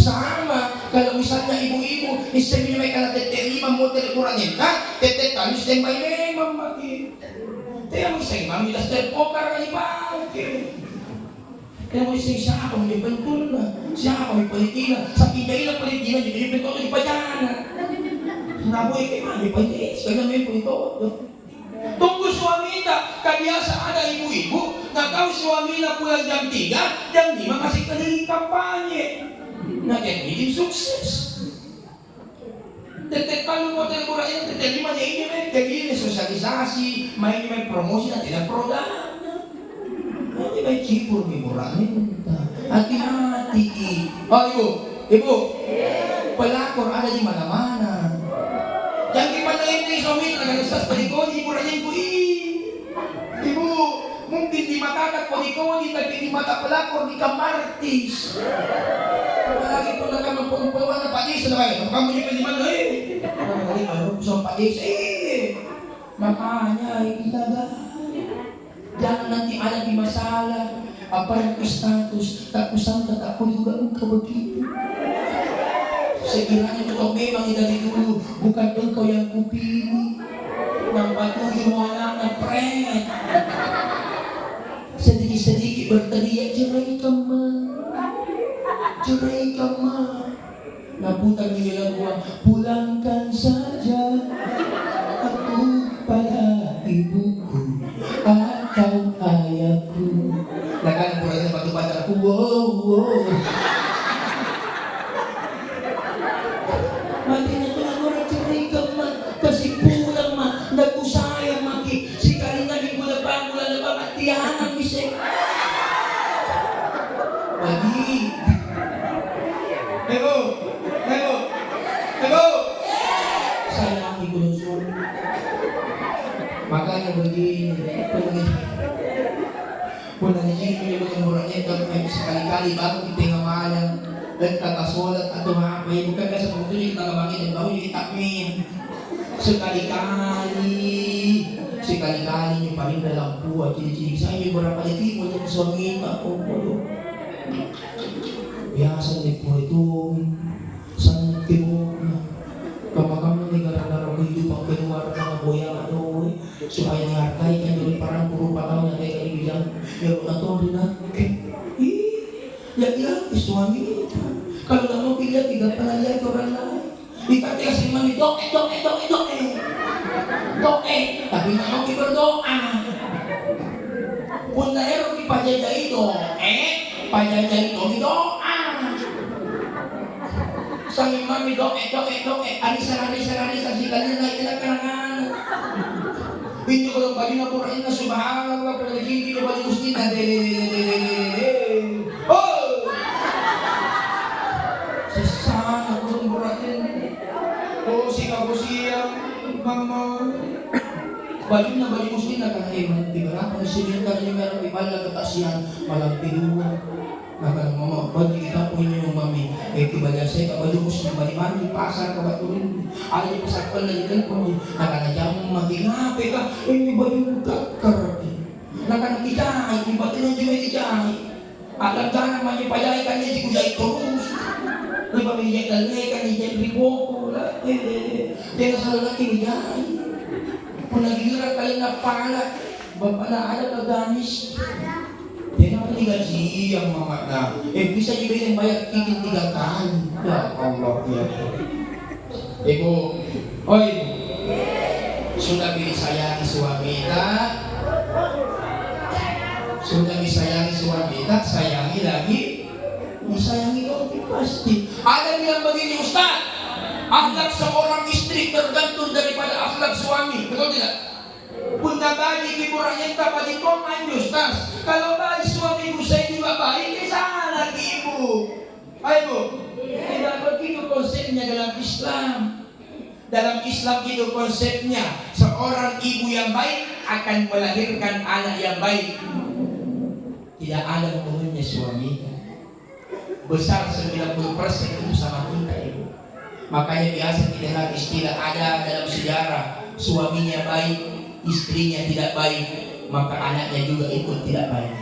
Sama kalau misalnya ibu-ibu istri may kalatete 5 motor kurangin ka, tete kamis din may memang mati. Kaya mo sing mami das ter pokar ni pake. Kaya mo sing siya ako may bentul na. Siya ako may palitina. Sa pinday na palitina, hindi may bentul di pajana. Naboy kay mami palitis, kaya may bentul. Tunggu suami tak, kabiasa ada ibu-ibu, nakau suami na pulang jam 3, jam 5 masih keliling kampanye. Nah, jadi sukses. Tetek kalau mau terkurang ini, tetek 5 nya ini, jadi ini sosialisasi, main main promosi dan tidak produk. Nanti main cipur nih murahnya. Hati-hati. Oh ibu, pelakor ada di mana-mana. Jangan dipandangin nih suami tenaga nusas pedikoni, murahnya ibu, mungkin di mata pedikoni, tapi di mata pelakor di kamar artis. Apalagi pun akan memperempuan na Pak Desa na kayo. Kamu nyipin di mana Apalagi baru sama Pak Desa. Makanya kita jangan nanti ada di masalah. Apa yang status, tak kusangka tak pun juga engkau begitu. Sekiranya engkau memang dari dulu bukan engkau yang kupilih. Nampak semua anak pret. Sedikit-sedikit berteriak cerai kemah. Naputar niya gua, pulangkan saja aku pada ibuku atau ayahku. Nakan pulangnya batu-batu wow. Mati na ito ang orang cerai kemah. Kasi pulang mah, ndak ko sayang maki. Si Karina di bulabang at tiyanang bisik. Lagi. Hebo. Sayang ibu nusul. Makanya begini. Punang ini yung murahnya kami sekali-kali baru kita ngamalan dan kata sholat atau apa ya bukan biasa pemutulnya kita ngabangin dan baru kita takmin. Sekali-kali yung paling dalam buah ciri-ciri saya yung berapa detik mo yung suami ako. Biasa nih po itu sangat timur kamu nih gara-gara kehidupan keluar mga boya supaya dihargai kan dari parang puro patao na kayak bilang ya atau dinake ya suami kalau nggak mau pilih tidak pernah lihat orang lain dikasih kasih mami doe tapi nggak mau berdoa pun daerah di pajajai pajajai doa sang mami doe arisa si kalian naik kita kenangan itu kalau bagi ngapura inna subhanallah pada gigi ke bagi mustina sesana belum beratin si kamu siang mama bajunya bagi mustina kan di berapa sini kan ini merah ibala ketasian malam kedua. Nah kalau mama bagi kita punya mami kibaya saya ke baju muslim mandi di pasar ke batu ini ada di pasar pun lagi telepon nah karena jam mati ngapain kah ini baju keker nah karena kita di batinnya juga dijahit ada jangan mandi pajai kan dia dikujai terus pamilya kan diyan riboko lah. Jangan salah lagi diyan. Punagira kali na pala. Bapak na ada kagamis. Jangan apa digaji yang mama na. Bisa juga yang bayar tiga kali. Ya Allah ya. Ibu, oi. Sudah disayangi suami tak? Sudah disayangi suami tak? Sayangi lagi. Disayangi kau pasti. Ada bilang begini Ustaz, akhlak seorang istri tergantung daripada akhlak suami, betul tidak? Punta bagi ibu rakyat padi koman Ustaz. Kalau bagi suamiku saya juga baik, sana lagi ibu. Ayo bu, tidak begitu konsepnya dalam Islam. Dalam Islam itu konsepnya, seorang ibu yang baik akan melahirkan anak yang baik. Tidak ada hubungannya suami. Besar 90% itu sama kita ibu. Makanya biasa didengar istilah ada dalam sejarah, suaminya baik, istrinya tidak baik, maka anaknya juga ikut tidak baik.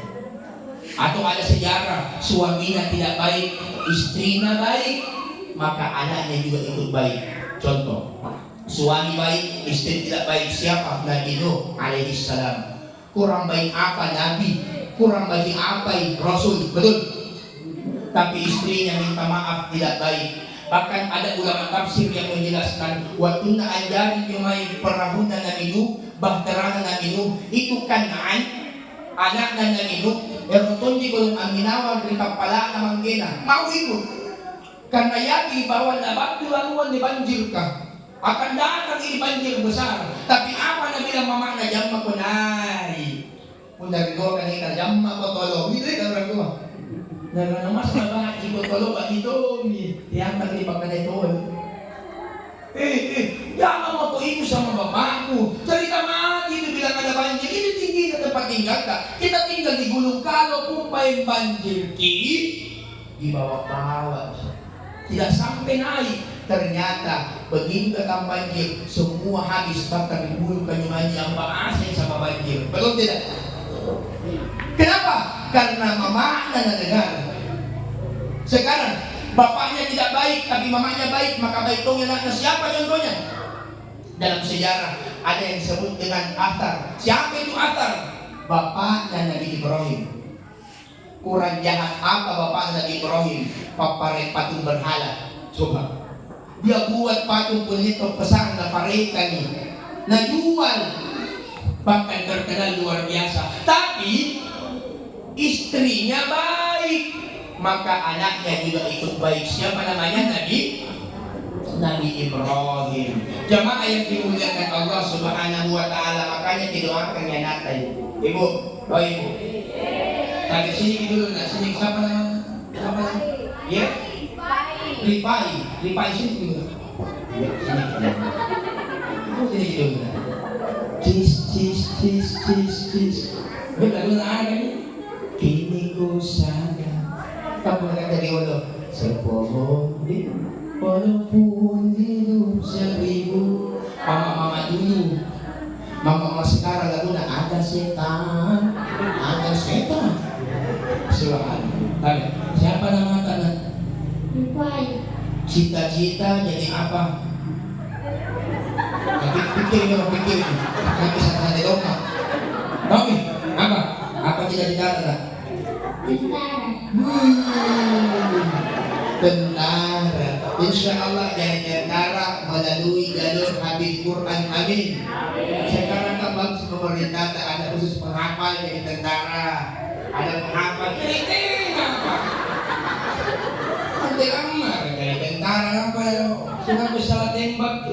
Atau ada sejarah, suaminya tidak baik, istrinya baik, maka anaknya juga ikut baik. Contoh, suami baik, istri tidak baik. Siapa? Nabi Nuh alaihi salam. Kurang baik apa Nabi? Kurang baik apa Rasul? Betul. Tapi istrinya minta maaf tidak baik. Bahkan ada ulama tafsir yang menjelaskan waktu na ajarin jumai perahuna Nabi Nuh, bahtera Nabi Nuh itu Kanaan, anak Nabi Nuh. Erotun di belum aminawan dari kapala namang gena mau ikut. Karena yakin bahwa waktu laluan dibanjirkan akan datang ini banjir besar. Tapi apa na bilang mama na jamma ko nai. Kung dari ko kanina jamma ko tolo. Hindi ka orang tua. Naga mas na ba ko tolo ba ito ni. Yang tadi pagkada ito. Jangan mo to ibu sama bapakku. Cerita mati itu bilang ada banjir. Ini tinggi na tempat tinggal ka. Kita tinggal di gunung. Kalau kumpay banjir di bawah-bawah. Tidak sampai naik. Ternyata begitu datang banjir, semua habis bahkan diburu kanyumannya yang bahasa sama banjir. Belum tidak? Kenapa? Karena mamanya dengar. Sekarang bapaknya tidak baik, tapi mamanya baik, maka baik dong anaknya. Siapa contohnya? Dalam sejarah ada yang disebut dengan Athar. Siapa itu Athar? Bapaknya Nabi Ibrahim. Kurang jahat apa bapak Nabi Ibrahim? Paparet patung berhala. Coba. Dia buat patung punito pesan na pareka ni. Najual. Bahkan terkenal luar biasa. Tapi istrinya baik. Maka anaknya juga ikut baik. Siapa namanya? Nabi Ibrahim. Jamaah yang dimuliakan Allah Subhanahu wa taala, makanya didoakan ya natai. Ibu, oh ibu. Tadi sini dulu nak, sini siapa nama? Siapa nama? Ya? Rifai sini dulu. Ya, sini. Sini dulu. Cis. Lalu ada ni. Kini ku sadar. Kamu kata dari Allah. Sepohon walaupun hidup seribu. Mama dulu. Mama sekarang lalu ada setan. Ada setan. Subhanallah. Siapa nama tanah? Cita-cita jadi apa? Pikir. Nanti sana di rumah. Tommy, apa? Apa cita-cita tanah? Tentara. Insya Allah jadi tentara melalui jalur Habib Quran. Amin. Sekarang kan bagus pemerintah ada khusus penghafal jadi tentara. Ada penghafal ini apa? Nanti amar dari tentara apa ya? Sudah bisa tembak,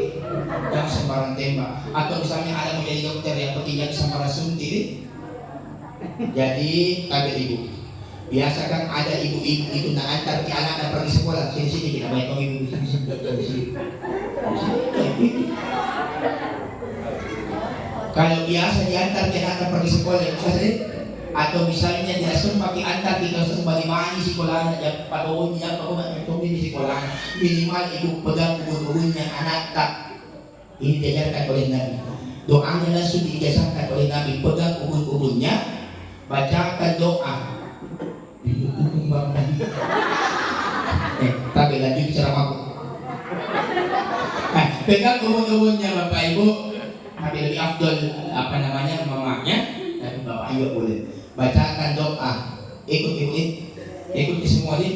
jangan sembarang tembak. Atau misalnya ada mau jadi dokter yang tinggal sama suntik. Jadi ada ibu. Biasa kan ada ibu-ibu itu nak antar di anak pergi sekolah. Sini kita banyak ibu sini. Kalau biasa diantar di anak pergi sekolah, atau misalnya dia sempat diantar di kawasan Balimani sekolahnya, ya patuhnya di sekolah minimal ibu pegang ubun-ubunnya anak tak. Ini diajarkan oleh Nabi. Doanya langsung diajarkan oleh Nabi. Pegang ubun-ubunnya, bacakan doa. Tapi lanjut ceramahku. Pegang ubun-ubunnya Bapak Ibu. Tapi lebih afdol mamanya. Tapi Bapak Ibu boleh bacakan doa. Ikuti semua nih.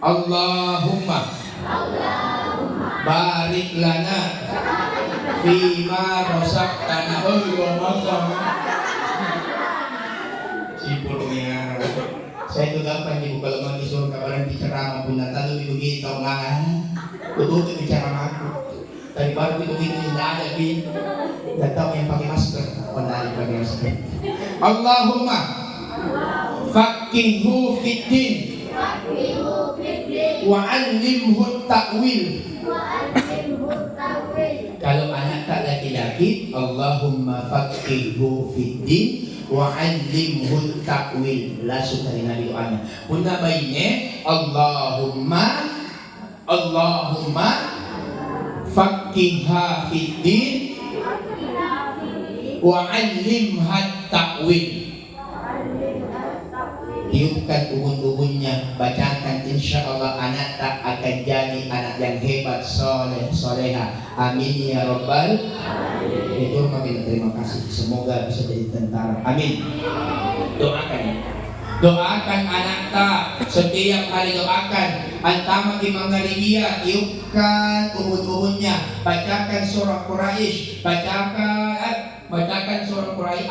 Allahumma barik lana fima razaqtana. Sipurnya. Saya itu gampang ibu kalau mau disuruh kabaran bicara pun lalu ibu gitu nggak tutup bicara aku. Tadi baru itu tidak ada bin. Datang yang pakai masker, pandai pakai masker. Allahumma faqihu fiddin wa 'allimhu ta'wil. Kalau anak tak laki-laki, Allahumma faqihu fiddin wa 'allimhu ta'wil. Langsung dari Nabi doanya. Punna baine Allahumma faqihha fiddin wa 'allimha ta'wil. Tiupkan ubun-ubunnya, bacakan, insya Allah anak tak akan jadi anak yang hebat, soleh, soleha. Amin ya Rabbal. Itu kami terima kasih. Semoga bisa jadi tentara. Amin. Doakan anak tak setiap hari, doakan. Antama di Mangaribia, tiupkan ubun-ubunnya, bacakan surah Quraisy, bacakan surah Quraisy,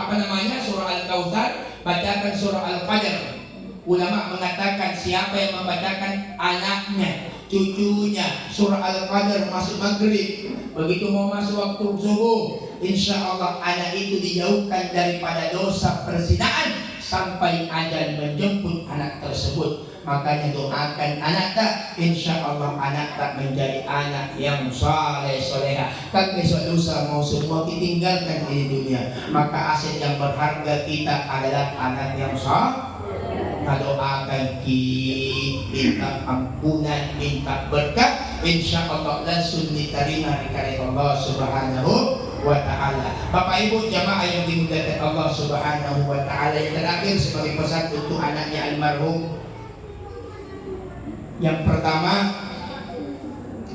surah Al-Kautsar, bacakan surah Al-Fajr. Ulama mengatakan siapa yang membacakan anaknya, cucunya surah Al-Qadr masuk maghrib, begitu mau masuk waktu subuh, insya Allah anak itu dijauhkan daripada dosa perzinaan sampai ajal menjemput anak tersebut. Makanya doakan anak tak, insya Allah anak tak menjadi anak yang saleh soleha. Kan besok lusa mau semua ditinggalkan di dunia, maka aset yang berharga kita adalah anak yang saleh. Doakan minta ampunan, minta berkat, insya Allah langsung diterima oleh Allah Subhanahu wa Ta'ala. Bapak Ibu jamaah yang dimuliakan Allah Subhanahu wa Ta'ala, yang terakhir sebagai pesan untuk anaknya almarhum, yang pertama,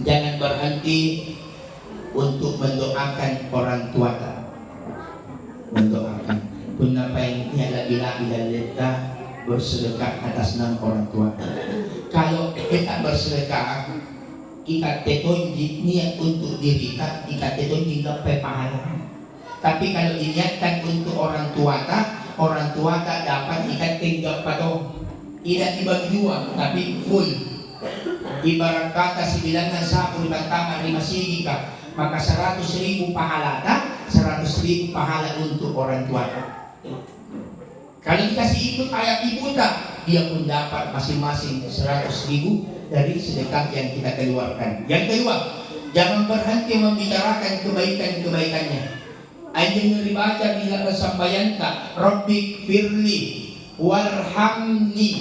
jangan berhenti untuk mendoakan orang tua. Mendoakan punna paing tiada bila leta bersedekah atas nama orang tua. Kalau kita bersedekah, kita tetonji niat untuk diri kita, kita tetonji gapai pahala. Tapi kalau diniatkan untuk orang tua tak dapat ikat tinggal padong. Tidak dibagi dua, tapi full. Ibarat kata sebilangan sapu pertama 5 sigi kah, maka 100.000 pahala tak, 100.000 pahala untuk orang tua. Kalau dikasih ikut ayat ibu tak, dia pun dapat masing-masing 100.000 dari sedekah yang kita keluarkan. Yang kedua, jangan berhenti membicarakan kebaikan-kebaikannya. Anjing dibaca di sambayanta, Rabbi firli warhamni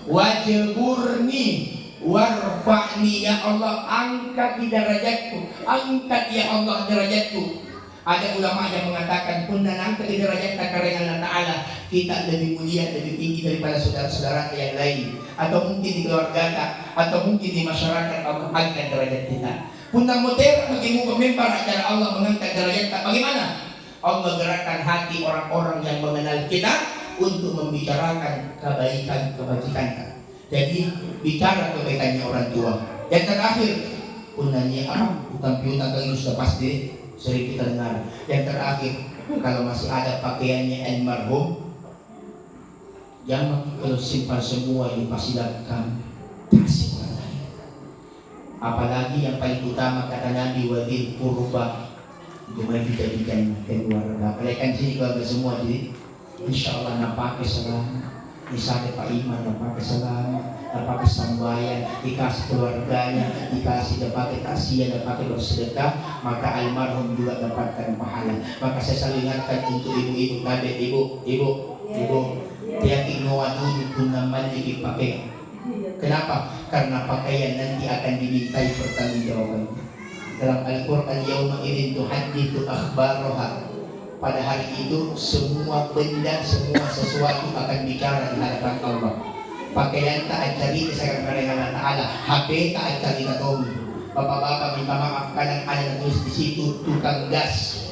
wajburni warfa'ni. Ya Allah, angkat di derajatku, angkat ya Allah derajatku. Ada ulama yang mengatakan pun dan angkat di derajat karena Allah Ta'ala, kita lebih mulia, lebih tinggi daripada saudara-saudara yang lain, atau mungkin di keluarga, atau mungkin di masyarakat. Allah angkat derajat kita. Pun dan muter bagi member acara Allah mengangkat derajat kita. Bagaimana? Allah gerakkan hati orang-orang yang mengenal kita untuk membicarakan kebaikan kebajikan. Jadi bicara kebaikannya orang tua. Yang terakhir, punanya utang piutang kali sudah pasti sering kita dengar. Yang terakhir, kalau masih ada pakaiannya almarhum, jangan kalau simpan semua ini pasti datang kasih orang lain. Apalagi yang paling utama kata Nabi, wadil qurba, cuma bidan keluarga. Kalian sini keluarga semua, jadi insya Allah nak pakai selama. Misalnya Pak Iman nak pakai selama, nak pakai sambayan, dikasih keluarganya, dikasih dapat kasihan, dapat bersedekah, maka almarhum juga dapatkan pahala. Maka saya selalu ingatkan untuk ibu-ibu, tadi ibu, tiap dulu pun namanya dipakai. Kenapa? Karena pakaian nanti akan dimintai pertanggungjawaban. Dalam Al-Quran, yauma idzin tuhadditsu akhbaraha. Pada hari itu semua benda, semua sesuatu akan bicara di hadapan Allah. Pakaian tak cari kesayangan Allah Ta'ala. Habeta at kalinatom. Bapak-bapak, minta maaf ka ng anak na tulis di situ tukang gas.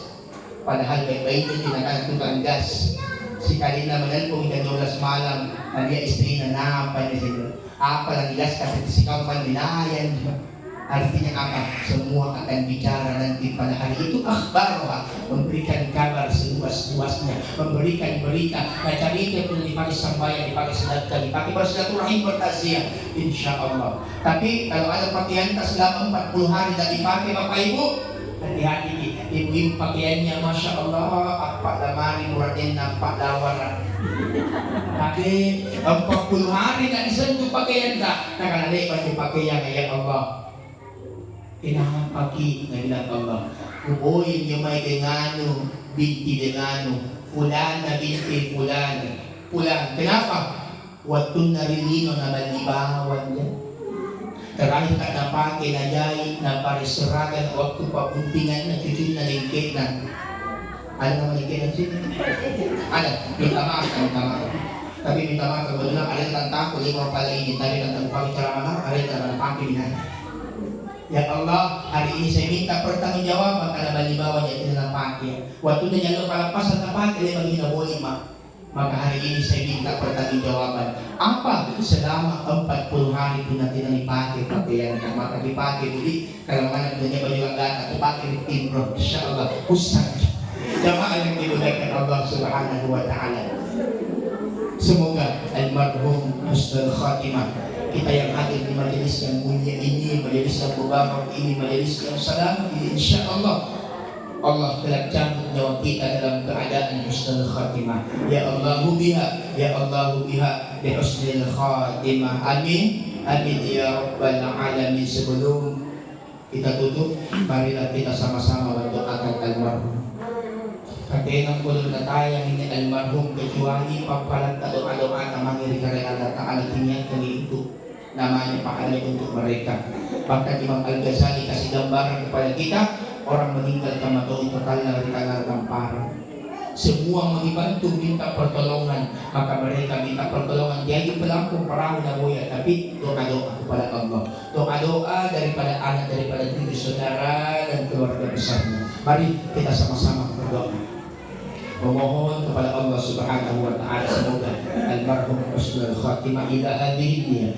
Padahal may tinaka ng tukang gas. Si Kalina Manal po, ika 12 malam, dia istri na napay na sila. Apa lang gas kasi si Kauman dinayan. Artinya apa? Semua akan bicara nanti pada hari itu akhbarah, memberikan kabar seluas-luasnya, memberikan berita. Baca itu pun dipakai sampai dipakai sedekah, dipakai bersilaturahim bertaziah, insya Allah. Tapi kalau ada pakaian tak selama 40 hari tak dipakai Bapak Ibu, hati-hati. Ibu-ibu pakaiannya Masya Allah, apa lamari muraden nampak lawaran. Tapi 40 hari tak disentuh pakaian tak, nak ada pakai pakaian ya Allah. Pinapaki na bilang Allah. Uboyin niyo may dengano, binti dengano, fulana binti fulana. Pulang. Kenapa? Watun narilino na malibawan niya. Terakhir tak napake na jay, na pariseragan, waktu papuntingan na cucu na lingkit na. Ano naman lingkit na sila? Ano? Minta maaf. Tapi minta maaf, kebetulan ada yang takut, lima pala ini, tadi tentang pangkalan ada yang napake na. Ya Allah, hari ini saya minta pertanggungjawaban karena balibawan yang tidak pakai. Waktu dia nyalo palapasan tak pakai, dia bagi na boleh mak. Maka hari ini saya minta pertanggungjawaban. Apa selama 40 hari pun tidak dipakai pakaian yang maka dipakai beli. Kalau mana punya baju agak atau pakai di timro, insya Allah usah. Jamaah yang dimuliakan Allah Subhanahu Wa Taala. Semoga almarhum husnul khatimah. Kita yang hadir di majelis yang mulia ini, majelis yang mubarak ini, majelis yang selamat ini, insya Allah Allah telah campur nyawa kita dalam keadaan husnul khatimah. Ya Allahu biha, ya Allahu biha bi husnul khatimah. Amin, amin ya rabbal alamin. Sebelum kita tutup, marilah kita sama-sama mendoakan almarhum. Katenang kulun na tayang ini almarhum kecuali papalat na doa-doa na mangiri karena Allah Ta'ala kinian kami itu namanya pahala untuk mereka. Bahkan Imam Al-Ghazali kasih gambaran kepada kita, orang meninggal kama tahu total dari tangan gamparan. Semua membantu minta pertolongan, maka mereka minta pertolongan. Jadi pelampung perahu na boya, tapi doa-doa kepada Allah, doa-doa daripada anak, daripada cucu saudara dan keluarga besarnya. Mari kita sama-sama berdoa, memohon kepada Allah Subhanahu Wa Taala semoga almarhum husnul khatimah ila hadhihi